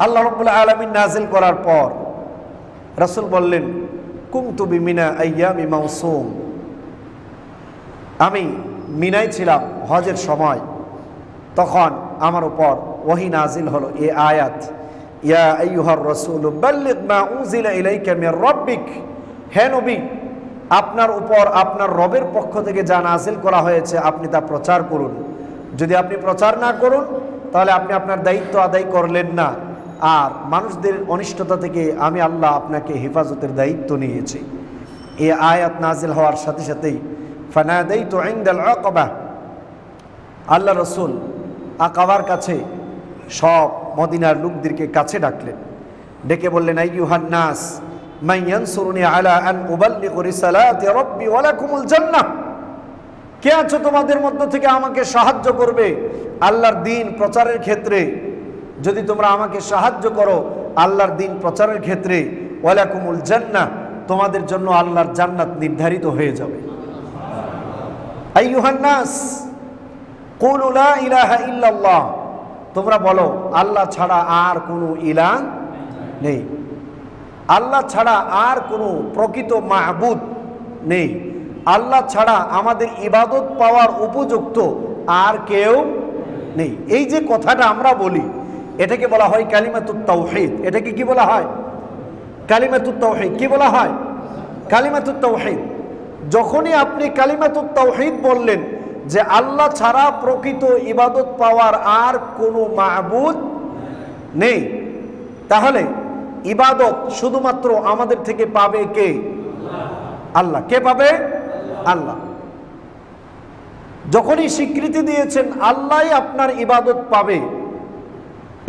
আল্লাহ রাব্বুল আলামিন নাজিল করার পর? রাসূল বললেন, কুনতু বিমিনা আইয়ামি মাউসুম, আমি মিনায় ছিলাম হজের সময়, তখন আমার উপর ওহী নাজিল হলো এই আয়াত, ইয়া আইয়ুহার রাসূল বাল্লিগ মা উনজিলা ইলাইকা মির রাব্বিক। হে নবী, আপনার উপর আপনার রবের পক্ষ থেকে যা নাজিল করা হয়েছে আপনি তা প্রচার করুন। যদি আপনি প্রচার না করুন তাহলে আপনি আপনার দায়িত্ব আদায় করলেন না, আর মানুষদের অনিষ্টতা থেকে আমি আল্লাহ আপনাকে হেফাজতের দায়িত্ব নিয়েছি। এই আয়াত নাজিল হওয়ার সাথে সাথেই ফানাদাইতু ইনদাল আকাবা, আল্লাহ রাসূল আকাবার কাছে সব মদিনার লোকদেরকে কাছে ডাকলেন, ডেকে বললেন, আইয়ুহান নাস মান ইয়ানসুরুনি আলা আন উবাল্লিগু রিসালাতি রাব্বি ওয়া লাকুমুল জান্নাহ। কে আছো তোমাদের মধ্য থেকে আমাকে সাহায্য করবে আল্লাহর দ্বীন প্রচারের ক্ষেত্রে? যদি তোমরা আমাকে সাহায্য করো আল্লাহর দ্বীন প্রচারের ক্ষেত্রে, ওয়ালাকুমুল জান্নাহ, তোমাদের জন্য আল্লাহর জান্নাত নির্ধারিত হয়ে যাবে। আইয়ুহান নাস কুলু লা ইলাহা ইল্লাল্লাহ, তোমরা বলো আল্লাহ ছাড়া আর কোনো ইলাহ নেই, আল্লাহ ছাড়া আর কোনো প্রকৃত মাহবুদ নেই, আল্লাহ ছাড়া আমাদের ইবাদত পাওয়ার উপযুক্ত আর কেউ নেই। এই যে কথাটা আমরা বলি এটাকে বলা হয় কালিমাতুত তাওহীদ। এটাকে কি বলা হয়? কালিমাতুত তাওহীদ। কি বলা হয়? কালিমাতুত তাওহীদ। যখনই আপনি কালিমাতুত তাওহীদ বললেন যে আল্লাহ ছাড়া প্রকৃত ইবাদত পাওয়ার আর কোনো মাহবুদ নেই, তাহলে ইবাদত শুধুমাত্র আমাদের থেকে পাবে কে? আল্লাহ। কে পাবে? আল্লাহ। যখনই স্বীকৃতি দিয়েছেন আল্লাহই আপনার ইবাদত পাবে,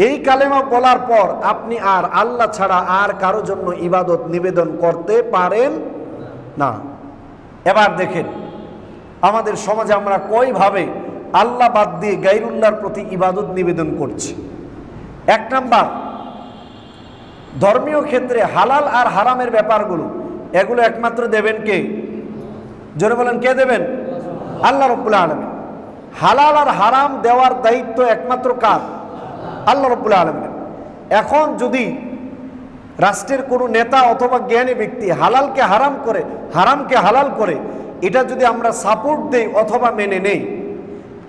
এই কালেমা বলার পর আপনি আর আল্লাহ ছাড়া আর কারো জন্য ইবাদত নিবেদন করতে পারেন না। এবার দেখেন আমাদের সমাজে আমরা কয়ভাবে আল্লাহ বাদ দিয়ে গায়রুল্লাহর প্রতি ইবাদত নিবেদন করছি। এক নাম্বার, ধর্মীয় ক্ষেত্রে হালাল আর হারামের ব্যাপারগুলো এগুলো একমাত্র দেবেন কে? জোরে বলেন, কে দেবেন? আল্লাহ রাব্বুল আলামিন। হালাল আর হারাম দেওয়ার দায়িত্ব একমাত্র কার? আল্লাহ রাব্বুল আলামিন। এখন যদি রাষ্ট্রের কোনো নেতা অথবা জ্ঞানী ব্যক্তি হালালকে হারাম করে, হারামকে হালাল করে, এটা যদি আমরা সাপোর্ট দেই অথবা মেনে নেই,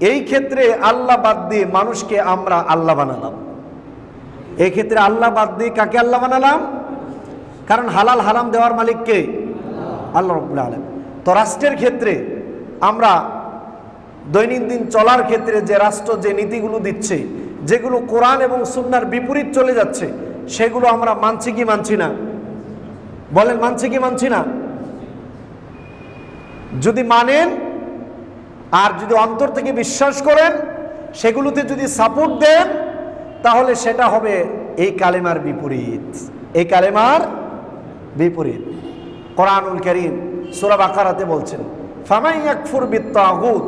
এই ক্ষেত্রে আল্লাহ বাদ দিয়ে মানুষকে আমরা আল্লাহ বানালাম। এই ক্ষেত্রে আল্লাহ বাদ দিয়ে কাকে আল্লাহ বানালাম? কারণ হালাল হারাম দেওয়ার মালিক কে? আল্লাহ রাব্বুল আলামিন। তো রাষ্ট্রের ক্ষেত্রে আমরা দৈনন্দিন চলার ক্ষেত্রে যে রাষ্ট্র যে নীতিগুলো দিচ্ছে, যেগুলো কোরআন এবং সুন্নাহর বিপরীত চলে যাচ্ছে, সেগুলো আমরা মানছি কি মানছি না? বলেন, মানছি কি মানছি না? যদি মানেন আর যদি অন্তর থেকে বিশ্বাস করেন, সেগুলোতে যদি সাপোর্ট দেন, তাহলে সেটা হবে এই কালেমার বিপরীত। এই কালেমার বিপরীত। কোরআনুল কারীম সূরা বাকারাতে বলছেন, ফামান ইয়াকফুর বিত্তাগুত,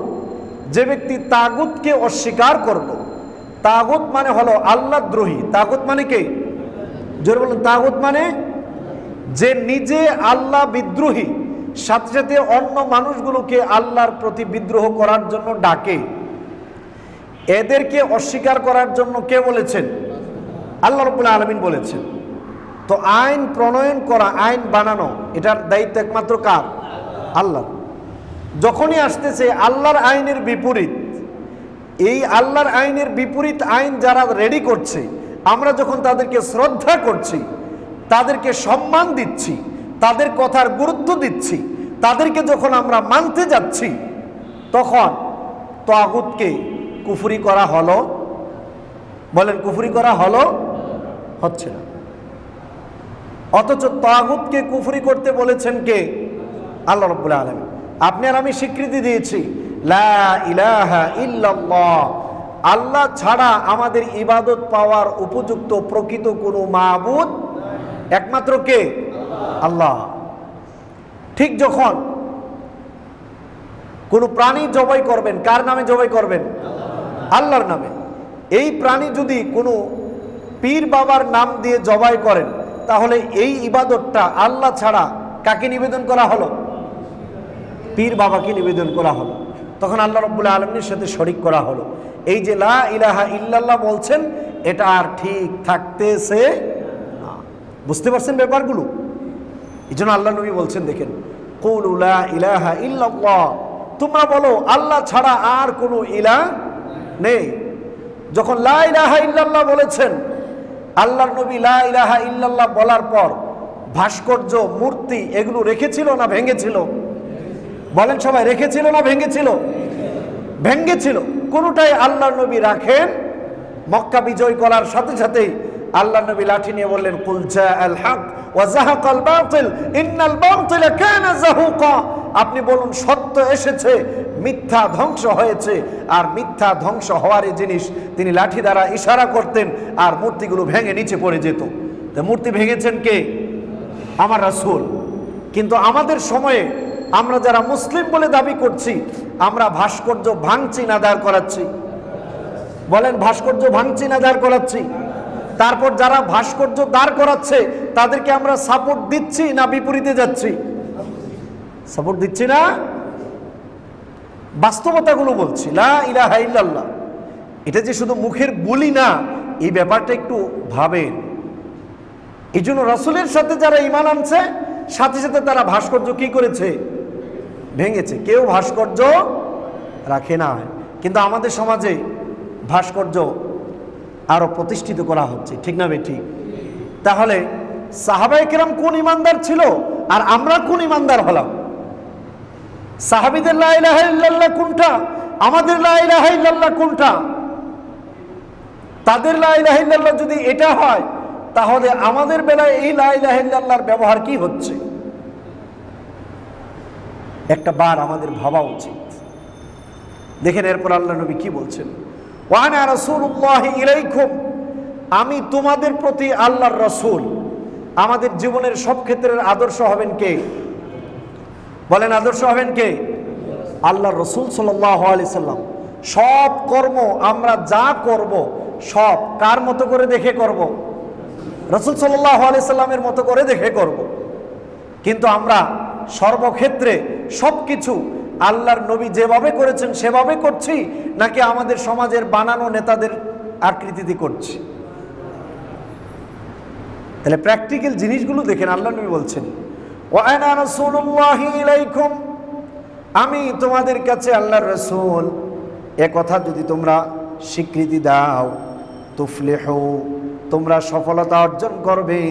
যে ব্যক্তি তাগুতকে অস্বীকার করলো। তাগুত মানে হলো আল্লাহ দ্রোহী। তাগুত মানে কে? জোরে বলুন। তাগুত মানে যে নিজে আল্লাহ বিদ্রোহী, সাথে সাথে অন্য মানুষগুলোকে আল্লাহর প্রতি বিদ্রোহ করার জন্য ডাকে। এদেরকে অস্বীকার করার জন্য কে বলেছেন? আল্লাহ রাব্বুল আলামিন বলেছেন। তো আইন প্রণয়ন করা, আইন বানানো, এটার দায়িত্ব একমাত্র কার? আল্লাহ। যখনই আসতেছে আল্লাহর আইনের বিপরীত, এই আল্লাহর আইনের বিপরীত আইন যারা রেডি করছে, আমরা যখন তাদেরকে শ্রদ্ধা করছি, তাদেরকে সম্মান দিচ্ছি, তাদের কথার গুরুত্ব দিচ্ছি, তাদেরকে যখন আমরা মানতে যাচ্ছি, তখন তাগুতকে কুফরি করা হলো। বলেন, কুফরি করা হলো? হচ্ছে না। অথচ তাগুতকে কুফরি করতে বলেছেন কে? আল্লাহ রাব্বুল আলামিন। আপনি আর আমি স্বীকৃতি দিয়েছি লা ইলাহা ইল্লাল্লাহ, আল্লাহ ছাড়া আমাদের ইবাদত পাওয়ার উপযুক্ত প্রকৃত কোনো মাবুদ একমাত্র কে? আল্লাহ। ঠিক যখন কোনো প্রাণী জবাই করবেন, কার নামে জবাই করবেন? আল্লাহর নামে। এই প্রাণী যদি কোনো পীর বাবার নাম দিয়ে জবাই করেন, তাহলে এই ইবাদতটা আল্লাহ ছাড়া কাকে নিবেদন করা হলো? পীর বাবাকে নিবেদন করা হলো। তখন আল্লাহ রাব্বুল আলামিনের সাথে শরীক করা হলো। এই যে লা ইলাহা ইল্লাল্লাহ বলছেন, এটা আর ঠিক থাকতেছে না। বুঝতে পারছেন ব্যাপারগুলো? এই জন্য আল্লাহ নবী বলছেন, দেখেন, কুলু লা ইলাহা ইল্লাল্লাহ, তোমরা বলো আল্লাহ ছাড়া আর কোনো ইলাহ নেই। যখন লা ইলাহা ইল্লাল্লাহ বলেছেন, আল্লাহর নবী লা ইলাহা ইল্লাল্লাহ বলার পর ভাস্কর্য, মূর্তি এগুলো রেখেছিল না ভেঙেছিল? বলেন সবাই, রেখেছিল না ভেঙেছিল? ভেঙেছিল। কোনটাই আল্লাহর নবী রাখেন। মক্কা বিজয় করার সাথে সাথেই আল্লাহর নবী লাঠি নিয়ে বললেন, কুল জাআল হক ওয়া যাহাকাল বাতিল ইন্নাল বাতিলা কানা যাহুকা, আপনি বলুন সত্য এসেছে, মিথ্যা ধ্বংস হয়েছে। আর মিথ্যা ধ্বংস হওয়ারই জিনিস তিনি লাঠি দ্বারা ইশারা করতেন, আর মূর্তিগুলো ভেঙে নিচে পড়ে যেত। তো মূর্তি ভেঙেছেন কে? আমার রাসূল। কিন্তু আমাদের সময়ে আমরা যারা মুসলিম বলে দাবি করছি, আমরা ভাস্কর্য ভাঙছি না দাঁড় করাচ্ছি? বলেন, ভাস্কর্য ভাঙছি না দাঁড় করাচ্ছি? তারপর যারা ভাস্কর্য দাঁড় করাচ্ছে তাদেরকে আমরা সাপোর্ট দিচ্ছি না বিপরীতে যাচ্ছি? সাপোর্ট দিচ্ছি না? বাস্তবতাগুলো বলছি। লা ইলাহা ইল্লাল্লাহ এটা যে শুধু মুখের বুলি না, এই ব্যাপারটা একটু ভাবেন। এই জন্য রাসূলের সাথে যারা ঈমান আনছে সাথে সাথে তারা ভাস্কর্য কি করেছে? ভেঙেছে। কেউ ভাস্কর্য রাখে না, কিন্তু আমাদের সমাজে ভাস্কর্য আরো প্রতিষ্ঠিত করা হচ্ছে, ঠিক না বেঠিক? তাহলে সাহাবায়ে কেরাম কোন ঈমানদার ছিল আর আমরা কোন ঈমানদার হলাম? সাহাবীদের লা ইলাহা ইল্লাল্লাহ কোনটা, আমাদের লা ইলাহা ইল্লাল্লাহ কোনটা? তাদের লা ইলাহা ইল্লাল্লাহ যদি এটা হয় তাহলে আমাদের বেলায় এই লা ইলাহা ইল্লাল্লাহর ব্যবহার কি হচ্ছে একটা বার আমাদের ভাবা উচিত। দেখেন এরপর আল্লাহ নবী কি বলছেন, ওয়া আনা রাসূলুল্লাহি ইলাইকুম, আমি তোমাদের প্রতি আল্লাহর রাসূল। আমাদের জীবনের সব ক্ষেত্রের আদর্শ হবেন কে? বলেন আদর্শ হবেন কে? আল্লাহর রাসূল সাল্লাল্লাহু আলাইহি সাল্লাম। সব কর্ম আমরা যা করব সব কার মতো করে দেখে করব? রাসূল সাল্লাল্লাহু আলাইহি সাল্লামের মতো করে দেখে করব। কিন্তু আমরা সর্বক্ষেত্রে সবকিছু আল্লাহর নবী যেভাবে করেছেন সেভাবে করছি, নাকি আমাদের সমাজের বানানো নেতাদের আকৃতিতে করছি? তাহলে প্র্যাকটিক্যাল জিনিসগুলো দেখেন। আল্লাহ নবী বলছেন, ওয়া আনা রাসূলুল্লাহি ইলাইকুম, আমি তোমাদের কাছে আল্লাহর রাসূল। এ কথা যদি তোমরা স্বীকৃতি দাও, তুফলিহু, তোমরা সফলতা অর্জন করবে,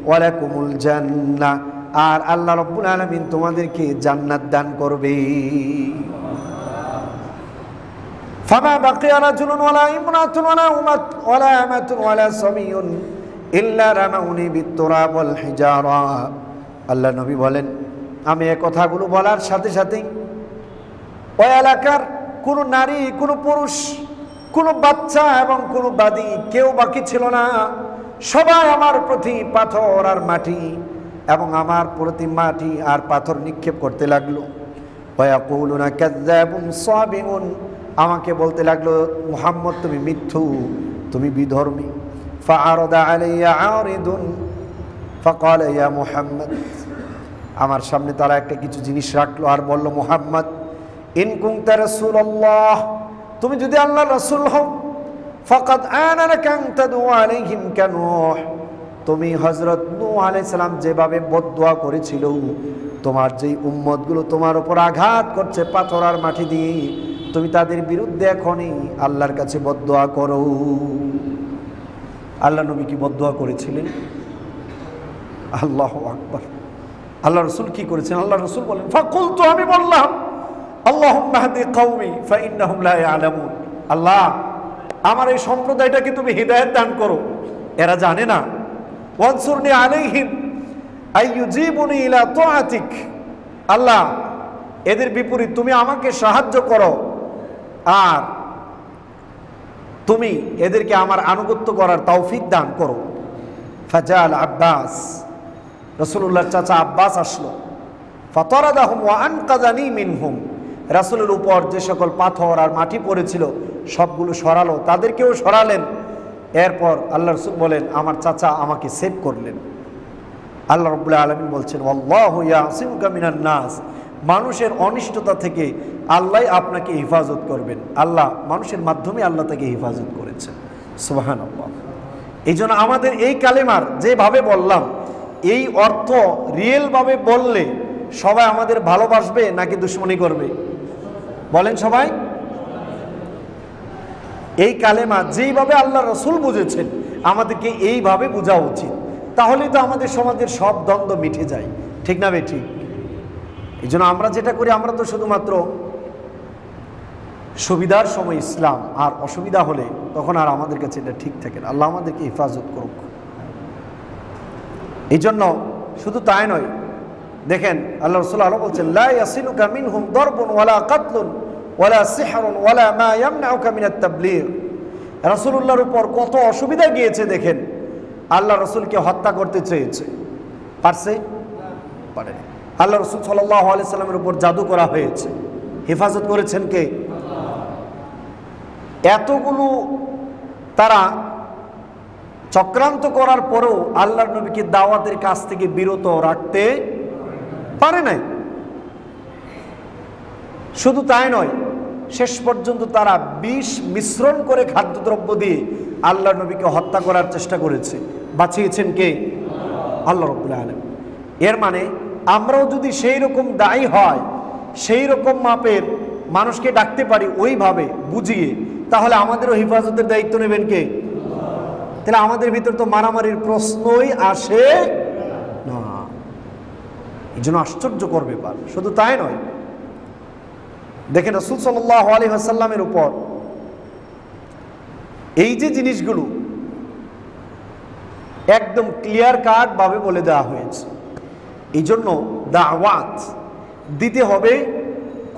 ওয়া লাকুমুল জান্নাহ, আর আল্লাহ রাব্বুল আলামিন তোমাদেরকে জান্নাত দান করবে। ফামা বাকিয়া রাজুলুন ওয়ালা ইমরাতুন ওয়ালা আমাতুন ওয়ালা সাবিয়ুন ইল্লা রামাউনি বিত্তুরাব ওয়াল হিজারা। আল্লাহ নবী বলেন, আমি এই কথাগুলো বলার সাথে সাথেই ওই এলাকার কোনো নারী, কোনো পুরুষ, কোনো বাচ্চা এবং কোনো বাদী কেউ বাকি ছিল না। সবাই আমার প্রতি পাথর আর মাটি এবং আমার প্রতি মাটি আর পাথর নিক্ষেপ করতে লাগলো। ওয়ায়াকুলুনা কাযযাবুন সাবিউন, আমাকে বলতে লাগলো, মুহাম্মদ তুমি মিথ্যু, তুমি বিধর্মী। ফাআরাদা আলাইয়া আরিদুন ফাকালা ইয়া মুহাম্মদ, আমার সামনে তারা একটা কিছু জিনিস রাখলো আর বলল, মুহাম্মদ, ইন কুনতা রাসূলুল্লাহ, তুমি যদি আল্লাহর রাসূল হও, ফাকাদ আনা লাকা আন তাদউ আলাইহিম কানূহ, তুমি হযরত নূহ আলাইহিস সালাম যেভাবে বদদুয়া করেছিল, তোমার যেই উম্মতগুলো তোমার উপর আঘাত করছে পাথর আর মাটি দিয়ে, তুমি তাদের বিরুদ্ধে এখনই আল্লাহর কাছে বদদুয়া করো। আল্লাহ নবী কি বদদুয়া করেছিলেন? আল্লাহু আকবার। আল্লাহ রাসূল কি করেছেন? আল্লাহ রাসূল বলেন, ফাকুলতু, আমি বললাম, আল্লাহুম্মা হদি কওমি ফাইন্নাহুম লা ইয়ালামুন, আল্লাহ আমার এই সম্প্রদায়টাকে তুমি হিদায়াত দান করো, এরা জানে না। ওয়ানসুরনি আলাইহিম আইয়ুজিবুনি ইলা তাআতিক, আল্লাহ এদের বিপরীত তুমি আমাকে সাহায্য করো আর তুমি এদেরকে আমার আনুগত্য করার তৌফিক দান করো। ফাজাল আব্বাস, রাসূলুল্লাহর চাচা আব্বাস আসলো। ফাতারাদাহুম ওয়া আনকাযানি মিনহুম, রাসূলের উপর যে সকল পাথর আর মাটি পড়েছিল সবগুলো সরালো, তাদেরকেও সরালেন। এরপর আল্লাহ রাসূল বলেন, আমার চাচা আমাকে সেভ করলেন। আল্লাহ রাব্বুল আলামিন বলছেন, ওয়াল্লাহু ইয়াসিমুকা মিনান নাস, মানুষের অনিষ্টতা থেকে আল্লাহ আপনাকে হেফাজত করবেন। আল্লাহ মানুষের মাধ্যমে আল্লাহ তাকে হেফাজত করেছেন। সুবহানাল্লাহ। এই জন্য আমাদের এই কালেমার যেভাবে বললাম, এই অর্থ রিয়েলভাবে বললে সবাই আমাদের ভালোবাসবে নাকি দুশ্মনী করবে? বলেন সবাই। এই কালেমা যেইভাবে আল্লাহ রাসূল বুঝেছেন আমাদেরকে এইভাবে বোঝা উচিত, তাহলেই তো আমাদের সমাজের সব দ্বন্দ্ব মিটে যায়, ঠিক না বেঠিক? এই জন্য আমরা যেটা করি, আমরা তো শুধুমাত্র সুবিধার সময় ইসলাম, আর অসুবিধা হলে তখন আর আমাদের কাছে এটা ঠিক থাকে না। আল্লাহ আমাদেরকে হেফাজত করুক। এই জন্য শুধু তাই নয়, দেখেন আল্লাহ রাসূল আরো বলছেন, লা ইয়াসিলুকা মিনহুম দারবুন ওয়ালা কাতলুন ওয়ালা সিহরুন ওয়ালা মা ইয়ামনাউকা মিনাত তাবলীগ। রাসূলুল্লাহর উপর কত অসুবিধা গিয়েছে দেখেন। আল্লাহ রাসূলকে হত্যা করতে চেয়েছে, পারছে? পারেনি। আল্লাহ রাসূল সাল্লাল্লাহু আলাইহি সাল্লামের উপর জাদু করা হয়েছে, হেফাজত করেছেন কে? এতগুলো তারা চক্রান্ত করার পরেও আল্লাহর নবীকে দাওয়াতের কাছ থেকে বিরত রাখতে পারে নাই। শুধু তাই নয়, শেষ পর্যন্ত তারা বিষ মিশ্রণ করে খাদ্যদ্রব্য দিয়ে আল্লাহর নবীকে হত্যা করার চেষ্টা করেছে। বাঁচিয়েছেন কে? আল্লাহ রাব্বুল আলামিন। এর মানে আমরাও যদি সেই রকম দায়ী হয়, সেই রকম মাপের মানুষকে ডাকতে পারি ওইভাবে বুঝিয়ে, তাহলে আমাদেরও হেফাজতের দায়িত্ব নেবেন কে? তাহলে আমাদের ভিতর তো মারামারির প্রশ্নই আসে না। এই জন্য আশ্চর্যকর ব্যাপার। শুধু তাই নয়, দেখেন রাসূল সাল্লাল্লাহু আলাইহি ওয়াসাল্লামের উপর এই যে জিনিসগুলো একদম ক্লিয়ার কাট ভাবে বলে দেওয়া হয়েছে। এই জন্য দাওয়াত দিতে হবে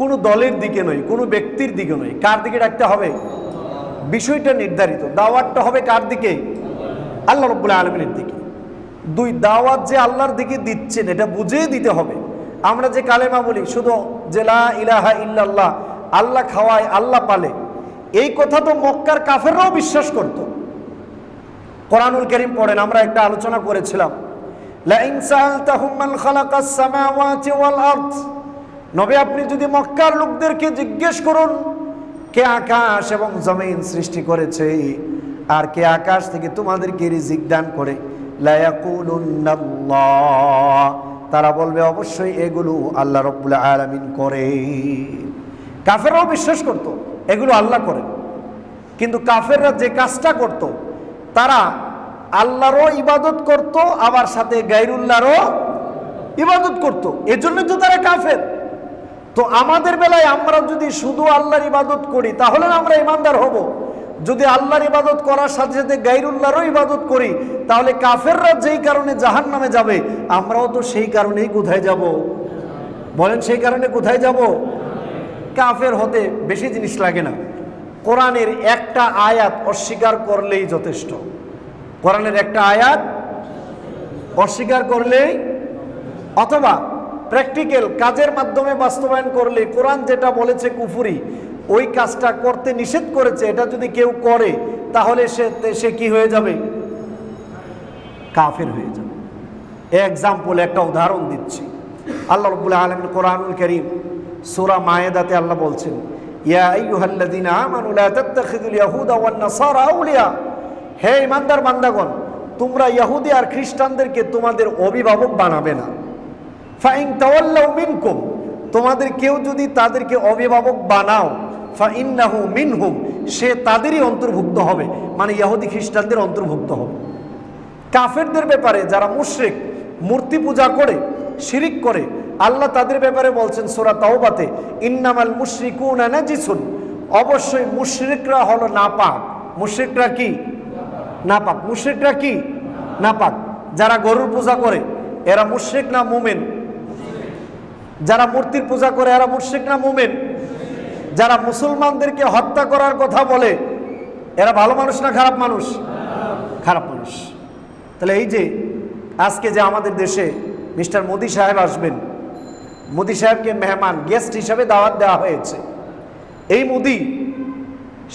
কোনো দলের দিকে নয়, কোনো ব্যক্তির দিকে নয়। কার দিকে ডাকতে হবে? বিষয়টা নির্ধারিত। দাওয়াতটা হবে কার দিকে? আল্লাহ রাব্বুল আলামিনের দিকে। দুই, দাওয়াত যে আল্লাহর দিকে দিচ্ছেন এটা বুঝে দিতে হবে। আমরা যে কালেমা বলি শুধু যে লা ইলাহা ইল্লাল্লাহ, আল্লাহ খাওয়ায় আল্লাহ পালে, এই কথা তো মক্কার কাফেররাও বিশ্বাস করত। কোরআনুল কারীম পড়েন, আমরা একটা আলোচনা করেছিলাম, লা ইন সাআলতাহুম মান খালাকাস সামাওয়াতি ওয়াল আরদ, নবী আপনি যদি মক্কার লোকদেরকে জিজ্ঞেস করুন কে আকাশ এবং জমিন সৃষ্টি করেছে আর কে আকাশ থেকে তোমাদেরকে রিজিক দান করে, লা ইয়াকুলুন্নাল্লাহ, তারা বলবে অবশ্যই এগুলো আল্লাহ রাব্বুল আলামিন করে। কাফেররাও বিশ্বাস করত এগুলো আল্লাহ করেন, কিন্তু কাফেররা যে কাজটা করত, তারা আল্লাহরও ইবাদত করত আবার সাথে গায়রুল্লাহরও ইবাদত করত। এজন্য তো তারা কাফের। তো আমাদের বেলায় আমরা যদি শুধু আল্লাহর ইবাদত করি তাহলে আমরা ঈমানদার হব। যদি আল্লাহর ইবাদত করার সাথে সাথে গায়রুল্লাহরও ইবাদত করি, তাহলে কাফেররা যেই কারণে জাহান্নামে যাবে, আমরাও তো সেই কারণেই কোথায় যাব? বলেন, সেই কারণে কোথায় যাব? কাফের হতে বেশি জিনিস লাগে না। কোরআনের একটা আয়াত অস্বীকার করলেই যথেষ্ট। কোরআনের একটা আয়াত অস্বীকার করলেই, অথবা প্র্যাকটিক্যাল কাজের মাধ্যমে বাস্তবায়ন করলে, কোরআন যেটা বলেছে কুফরি, ওই কাজটা করতে নিষেধ করেছে, এটা যদি কেউ করে তাহলে সে কি হয়ে যাবে? কাফের হয়ে যাবে। এক্সাম্পল, একটা উদাহরণ দিচ্ছি। আল্লাহ রাব্বুল আলামিন কোরআনুল কারীম সূরা মায়েদাতে আল্লাহ বলছেন, ইয়া আইয়ুহাল্লাযীনা আমানু লা তাত্তাখিযুল ইয়াহুদা ওয়ান নাসারা আউলিয়া, হে ঈমানদার বান্দাগণ, তোমরা ইহুদি আর খ্রিস্টানদেরকে তোমাদের অভিভাবক বানাবে না। ফাইন তাওয়াল্লাউ মিনকুম, তোমাদের কেউ যদি তাদেরকে অভিভাবক বানাও, ফাইন্নাহু মিনহুম, সে তাদেরই অন্তর্ভুক্ত হবে, মানে ইহুদি খ্রিস্টানদের অন্তর্ভুক্ত হবে। কাফেরদের ব্যাপারে যারা মুশরিক, মূর্তি পূজা করে, শিরিক করে, আল্লাহ তাদের ব্যাপারে বলছেন সূরা তাওবাতে, ইন্নামাল মুশরিকুনা নাজিসুন, অবশ্যই মুশরিকরা হলো নাপাক। মুশরিকরা কি? নাপাক। মুশরিকরা কি? নাপাক। যারা গরুর পূজা করে এরা মুশরিক না মুমিন? যারা মূর্তির পূজা করে এরা মুশরিক না মুমিন? যারা মুসলমানদেরকে হত্যা করার কথা বলে এরা ভালো মানুষ না খারাপ মানুষ? খারাপ মানুষ। তাহলে এই যে আজকে যে আমাদের দেশে মিস্টার মোদি সাহেব আসবেন, মোদি সাহেবকে মেহমান গেস্ট হিসাবে দাওয়াত দেওয়া হয়েছে। এই মোদি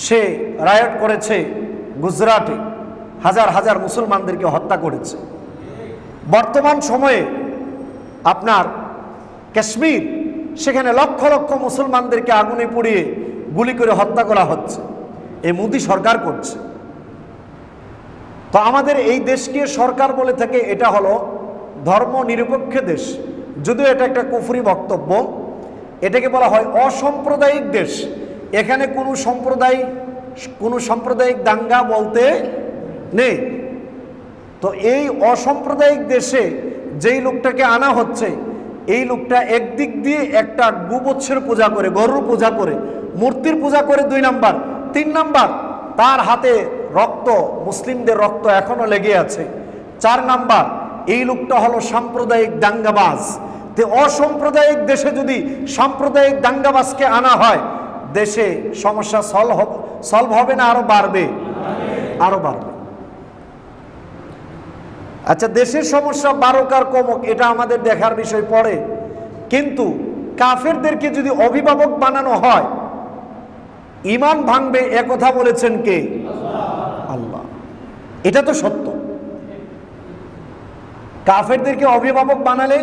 সে রায়ট করেছে গুজরাটে, হাজার হাজার মুসলমানদেরকে হত্যা করেছে। বর্তমান সময়ে আপনার কাশ্মীর, সেখানে লক্ষ লক্ষ মুসলমানদেরকে আগুনে পুড়িয়ে গুলি করে হত্যা করা হচ্ছে। এই মোদি সরকার করছে। তো আমাদের এই দেশকে সরকার বলে থাকে এটা হলো ধর্ম নিরপেক্ষ দেশ, যদিও এটা একটা কুফরি বক্তব্য। এটাকে বলা হয় অসাম্প্রদায়িক দেশ। এখানে কোনো সাম্প্রদায়িক দাঙ্গা বলতে নেই। তো এই অসাম্প্রদায়িক দেশে যেই লোকটাকে আনা হচ্ছে, এই লোকটা একদিক দিয়ে একটা গোবৎসের পূজা করে, গরুর পূজা করে, মূর্তির পূজা করে 2 নাম্বার। 3 নাম্বার, তার হাতে রক্ত, মুসলিমদের রক্ত এখনো লেগে আছে। 4 নাম্বার, এই লোকটা হলো সাম্প্রদায়িক দাঙ্গাবাজ। তো অসাম্প্রদায়িক দেশে যদি সাম্প্রদায়িক দাঙ্গাবাজকে আনা হয়, দেশে সমস্যা সলভ হবে না আরো বাড়বে? আরো বাড়বে। আচ্ছা, দেশের সমস্যা বাড়ুক আর কমুক এটা আমাদের দেখার বিষয় পড়ে, কিন্তু কাফেরদেরকে যদি অভিভাবক বানানো হয় ঈমান ভাঙবে, একথা বলেছেন কে? আল্লাহ। এটা তো সত্য। কাফেরদেরকে অভিভাবক বানালে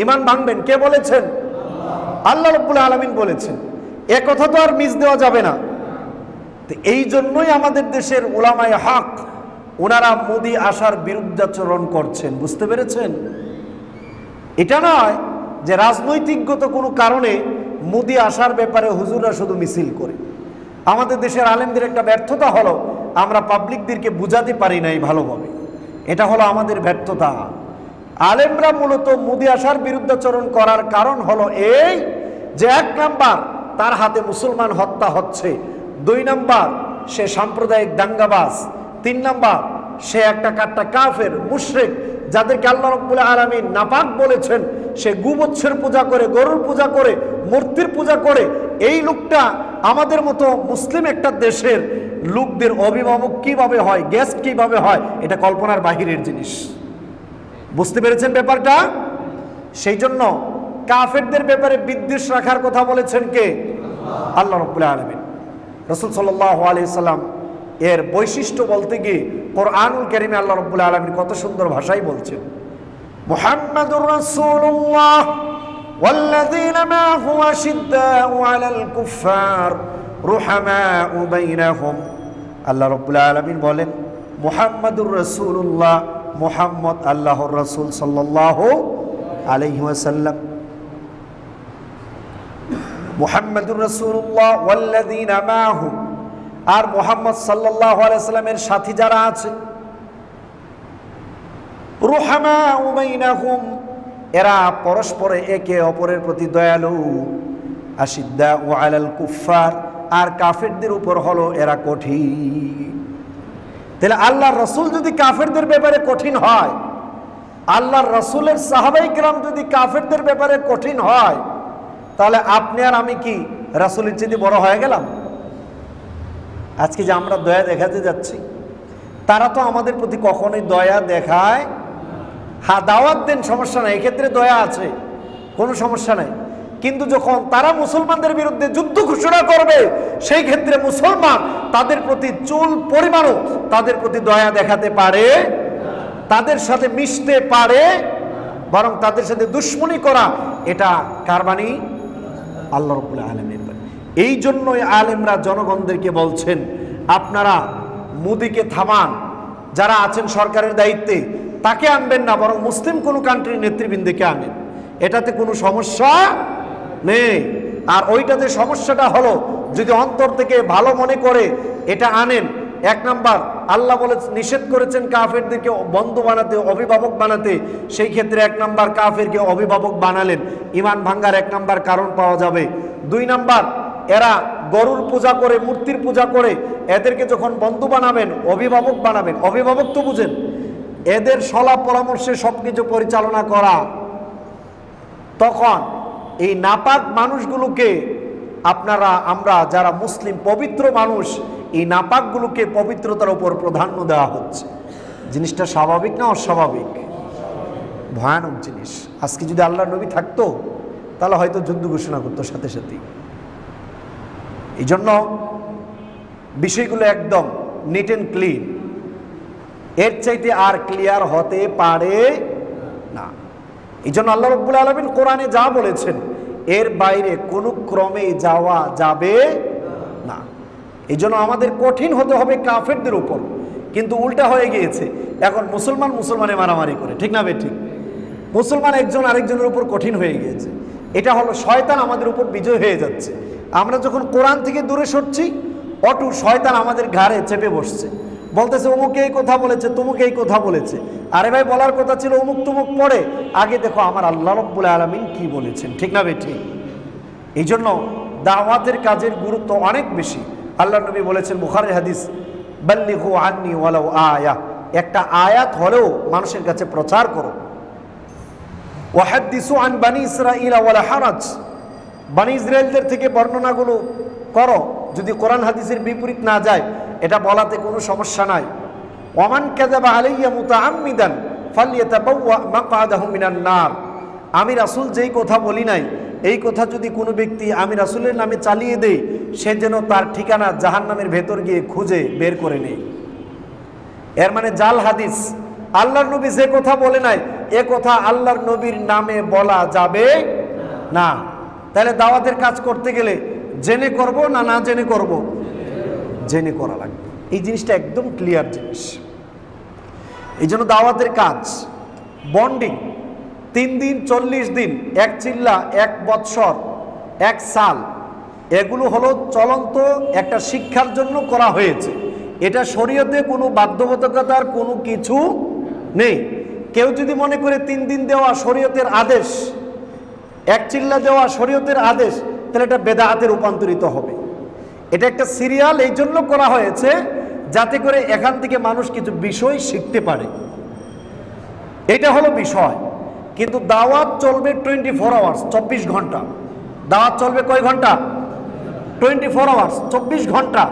ঈমান ভাঙবেন, কে বলেছেন? আল্লাহ রাব্বুল আলামিন বলেছেন। এ কথা তো আর মিস দেওয়া যাবে না। তো এই জন্যই আমাদের দেশের উলামায়ে হক ওনারা মোদি আসার বিরুদ্ধাচরণ করছেন, বুঝতে পেরেছেন? এটা নয় যে রাজনৈতিকগত কোনো কারণে মোদি আসার ব্যাপারে হুজুররা শুধু মিছিল করে। আমাদের দেশের আলেমদের একটা ব্যর্থতা হলো আমরা পাবলিকদেরকে বুঝাতে পারি নাই ভালোভাবে, এটা হলো আমাদের ব্যর্থতা। আলেমরা মূলত মোদি আসার বিরুদ্ধাচরণ করার কারণ হলো এই যে, এক নাম্বার তার হাতে মুসলমান হত্যা হচ্ছে, দুই নাম্বার সে সাম্প্রদায়িক দাঙ্গাবাজ, তিন নাম্বার সে একটা কাট্টা কাফের মুশরিক, যাদেরকে আল্লাহ রাব্বুল আলামিন নাপাক বলেছেন। সে গোবৎসের পূজা করে, গরুর পূজা করে, মূর্তির পূজা করে। এই লোকটা আমাদের মতো মুসলিম একটা দেশের লোকদের অভিভাবক কিভাবে হয়, গেস্ট কিভাবে হয়, এটা কল্পনার বাহিরের জিনিস। বুঝতে পেরেছেন ব্যাপারটা? সেই জন্য কাফেরদের ব্যাপারে বিদ্বেষ রাখার কথা বলেছেন কে? আল্লাহ রাব্বুল আলামিন। রাসূল সাল্লাল্লাহু আলাইহি সাল্লাম এর বৈশিষ্ট্য বলতে গিয়ে কোরআনুল কারীমে আল্লাহ রাব্বুল আলামিন কত সুন্দর ভাষায় বলছেন, মুহাম্মাদুর রাসূলুল্লাহ ওয়াল্লাযীনা মা'হু আশিদ্দাউ আলাল কুফফার রুহামাউ বাইনাহুম। আল্লাহ রাব্বুল আলামিন বলেন মুহাম্মাদুর রাসূলুল্লাহ, মুহাম্মদ আল্লাহর রাসূল সাল্লাল্লাহু আলাইহি ওয়াসাল্লাম। মুহাম্মাদুর রাসূলুল্লাহ ওয়াল্লাযীনা মা'হু, আর মুহাম্মদ সাল্লাল্লাহু আলাইহি ওয়াসাল্লামের সাথী যারা আছে, রুহামাউ বাইনাহুম, এরা পরস্পরে একে অপরের প্রতি দয়ালু, আশিদ্দাউ আলাল কুফফার, আর কাফেরদের উপর হলো এরা কঠিন। তাহলে আল্লাহর রাসূল যদি কাফেরদের ব্যাপারে কঠিন হয়, আল্লাহর রাসূলের সাহাবায়ে কেরাম যদি কাফেরদের ব্যাপারে কঠিন হয়, তাহলে আপনি আর আমি কি রাসূলের চেয়ে বড় হয়ে গেলাম? আজকে যে আমরা দয়া দেখাতে যাচ্ছি, তারা তো আমাদের প্রতি কখনোই দয়া দেখায়। হ্যাঁ, দাওয়াত দেন, সমস্যা নাই, এক্ষেত্রে দয়া আছে, কোনো সমস্যা নাই। কিন্তু যখন তারা মুসলমানদের বিরুদ্ধে যুদ্ধ ঘোষণা করবে, সেই ক্ষেত্রে মুসলমান তাদের প্রতি চুল পরিমাণও তাদের প্রতি দয়া দেখাতে পারে, তাদের সাথে মিশতে পারে, বরং তাদের সাথে দুশমনি করা এটা কার বাণী? আল্লাহ রাব্বুল আলামিনের বাণী। এই জন্যই আলেমরা জনগণদেরকে বলছেন, আপনারা মোদিকে থামান, যারা আছেন সরকারের দায়িত্বে তাকে আনবেন না, বরং মুসলিম কোনো কান্ট্রির নেতৃবৃন্দকে আনেন, এটাতে কোনো সমস্যা নেই। আর ওইটাতে সমস্যাটা হলো যদি অন্তর থেকে ভালো মনে করে এটা আনেন। এক নাম্বার, আল্লাহ বলে নিষেধ করেছেন কাফেরদেরকে বন্ধু বানাতে, অভিভাবক বানাতে, সেই ক্ষেত্রে এক নাম্বার কাফেরকে অভিভাবক বানালেন, ঈমান ভাঙ্গার এক নাম্বার কারণ পাওয়া যাবে। দুই নাম্বার, এরা গরুর পূজা করে, মূর্তির পূজা করে, এদেরকে যখন বন্ধু বানাবেন, অভিভাবক বানাবেন, অভিভাবক তো বুঝেন, এদের সলা পরামর্শে সবকিছু পরিচালনা করা, তখন এই নাপাক মানুষগুলোকে আমরা যারা মুসলিম পবিত্র মানুষ, এই নাপাকগুলোকে পবিত্রতার উপর প্রাধান্য দেওয়া হচ্ছে। জিনিসটা স্বাভাবিক না অস্বাভাবিক? ভয়ানক জিনিস। আজকে যদি আল্লাহর নবী থাকতো তাহলে হয়তো যুদ্ধ ঘোষণা করতো সাথে সাথেই। এই জন্য বিষয়গুলো একদম নিট অ্যান্ড ক্লিন, এর চাইতে আর ক্লিয়ার হতে পারে না। এই জন্য আল্লাহ রাব্বুল আলামিন কোরআনে যা বলেছেন এর বাইরে কোনো ক্রমে যাওয়া যাবে না। এই জন্য আমাদের কঠিন হতে হবে কাফেরদের উপর, কিন্তু উল্টা হয়ে গিয়েছে, এখন মুসলমানে মারামারি করে, ঠিক না ঠিক? মুসলমান একজন আরেকজনের উপর কঠিন হয়ে গিয়েছে। এটা হলো শয়তান আমাদের উপর বিজয় হয়ে যাচ্ছে। আমরা যখন কোরআন থেকে দূরে সরছি, অটু শয়তান আমাদের ঘাড়ে চেপে বসছে, বলতেছে অমুকে এই কথা বলেছে, তুমুকে এই কথা বলেছে। আরে ভাই, বলার কথা ছিল অমুক তুমুক পড়ে, আগে দেখো আমার আল্লাহ রাব্বুল আলামিন কি বলেছেন, ঠিক না ঠিক? এই জন্য দাওয়াতের কাজের গুরুত্ব অনেক বেশি। আল্লাহ নবী বলেছেন বুখারীর হাদিস, বাল্লিগু আন্নি ওয়ালাউ আয়া, একটা আয়াত হলেও মানুষের কাছে প্রচার করো। ওয়াহাদ্দিসু আন বানি ইসরাঈল ওয়ালা হারাজ, বানি ইসরাঈলদের থেকে বর্ণনাগুলো করো, যদি কোরআন হাদিসের বিপরীত না যায় এটা বলাতে কোনো সমস্যা নাই। ওয়ামান কাযাবা আলাইয়া মুতাআম্মিদান ফালইয়াতাবাওয়া মাকআদাহু মিনান নার, আমি রাসূল যেই কথা বলি নাই এই কথা যদি কোনো ব্যক্তি আমি রাসূলের নামে চালিয়ে দেয়, সে যেন তার ঠিকানা জাহান্নামের ভেতর গিয়ে খুঁজে বের করে নেয়। এর মানে জাল হাদিস আল্লাহর নবী যে কথা বলে নাই এ কথা আল্লাহর নবীর নামে বলা যাবে না। তাহলে দাওয়াতের কাজ করতে গেলে জেনে করব না না জেনে করব? জেনে করা লাগবে। এই জিনিসটা একদম ক্লিয়ার জিনিস। এই জন্য দাওয়াতের কাজ বন্ডিং 3 দিন 40 দিন 1 চিল্লা 1 বৎসর 1 সাল এগুলো হলো চলন্ত একটা শিক্ষার জন্য করা হয়েছে। এটা শরীয়তে কোনো বাধ্যবাধকতার কোনো কিছু নেই। কেউ যদি মনে করে 3 দিন দেওয়া শরীয়তের আদেশ, 1 চিল্লা দেওয়া শরীয়তের আদেশ, তাহলে এটা বেদাতে রূপান্তরিত হবে। এটা একটা সিরিয়াল এই জন্য করা হয়েছে যাতে করে এখান থেকে মানুষ কিছু বিষয় শিখতে পারে, এটা হলো বিষয়। কিন্তু দাওয়াত চলবে 24 আওয়ার্স, 24 ঘন্টা। দাওয়াত চলবে কয় ঘন্টা? 24 আওয়ার্স, 24 ঘন্টা।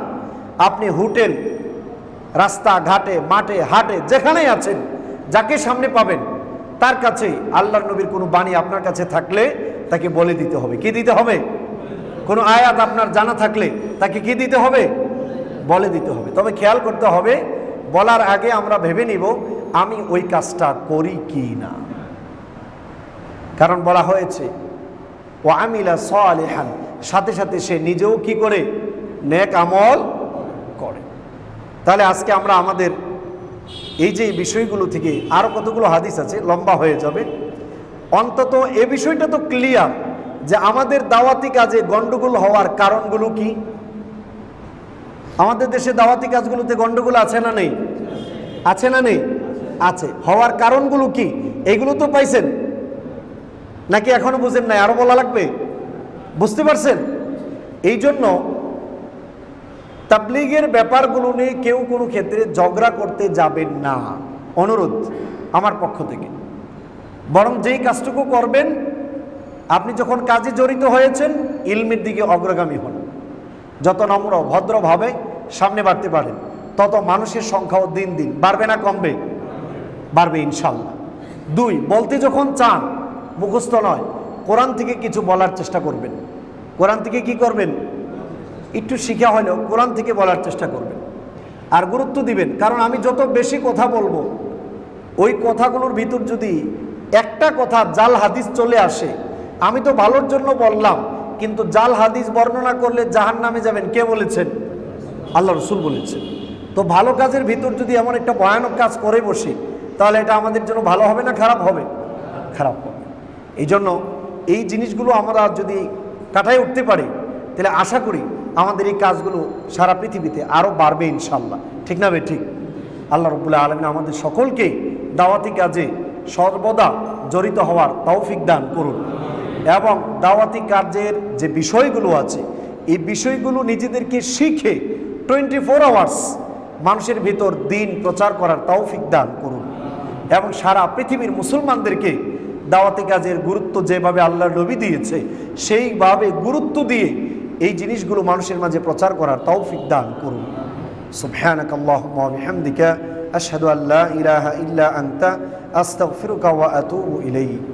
আপনি হোটেল, রাস্তা ঘাটে, মাঠে হাটে যেখানেই আছেন, যাকে সামনে পাবেন তার কাছে আল্লাহর নবীর কোনো বাণী আপনার কাছে থাকলে তাকে বলে দিতে হবে। কি দিতে হবে? কোনো আয়াত আপনার জানা থাকলে তাকে কি দিতে হবে? বলে দিতে হবে। তবে খেয়াল করতে হবে, বলার আগে আমরা ভেবে নিব আমি ওই কাজটা করি কি না। কারণ বলা হয়েছে ও আমিলা সালিহান, সাথে সাথে সে নিজেও কি করে? নেক আমল করে। তাহলে আজকে আমরা আমাদের এই যে বিষয়গুলো থেকে আরো কতগুলো হাদিস আছে, লম্বা হয়ে যাবে। অন্তত এ বিষয়টা তো ক্লিয়ার যে আমাদের দাওয়াতি কাজে গন্ডগোল হওয়ার কারণগুলো কি। আমাদের দেশে দাওয়াতি কাজগুলোতে গন্ডগোল আছে না নেই? আছে না নেই? আছে। হওয়ার কারণগুলো কি এগুলো তো পাইছেন নাকি এখনো বুঝেন নাই? আরো বলা লাগবে? বুঝতে পারছেন? এই জন্য তাবলীগের ব্যাপারগুলো নিয়ে কেউ কোনো ক্ষেত্রে ঝগড়া করতে যাবেন না, অনুরোধ আমার পক্ষ থেকে। বরং যেই কাজটুকু করবেন, আপনি যখন কাজে জড়িত হয়েছেন ইলমের দিকে অগ্রগামী হন। যত নম্র ভদ্রভাবে সামনে বাড়তে পারেন তত মানুষের সংখ্যাও দিন দিন বাড়বে না কমবে? বাড়বে ইনশাল্লাহ। 2, বলতে যখন চান মুখস্থ নয়, কোরআন থেকে কিছু বলার চেষ্টা করবেন। কোরআন থেকে কি করবেন? একটু শিখা হলেও কোরআন থেকে বলার চেষ্টা করবেন। আর গুরুত্ব দিবেন, কারণ আমি যত বেশি কথা বলবো ওই কথাগুলোর ভিতর যদি একটা কথা জাল হাদিস চলে আসে, আমি তো ভালোর জন্য বললাম, কিন্তু জাল হাদিস বর্ণনা করলে জাহান্নামে যাবেন কে বলেছেন? আল্লাহ রসুল বলেছেন। তো ভালো কাজের ভিতর যদি এমন একটা ভয়ানক কাজ করে বসি, তাহলে এটা আমাদের জন্য ভালো হবে না খারাপ হবে? খারাপ হবে। এই জন্য এই জিনিসগুলো আমরা যদি কাটায় উঠতে পারি, তাহলে আশা করি আমাদের এই কাজগুলো সারা পৃথিবীতে আরও বাড়বে ইনশাল্লাহ। ঠিক না? ঠিক। আল্লাহ রাব্বুল আলামিন আমাদের সকলকে দাওয়াতি কাজে সর্বদা জড়িত হওয়ার তৌফিক দান করুন, এবং দাওয়াতি কাজের যে বিষয়গুলো আছে এই বিষয়গুলো নিজেদেরকে শিখে 24 আওয়ার্স মানুষের ভিতর দিন প্রচার করার তৌফিক দান করুন, এবং সারা পৃথিবীর মুসলমানদেরকে দাওয়াতি কাজের গুরুত্ব যেভাবে আল্লাহর নবী দিয়েছে সেইভাবে গুরুত্ব দিয়ে এই জিনিসগুলো মানুষের মাঝে প্রচার করার তৌফিক দান করুন। সুবহানাকাল্লাহুম্মা ওয়া বিহামদিকা আশহাদু আল্লা ইলাহা ইল্লা আনতা আস্তাগফিরুকা ওয়া আতুবু ইলাইক।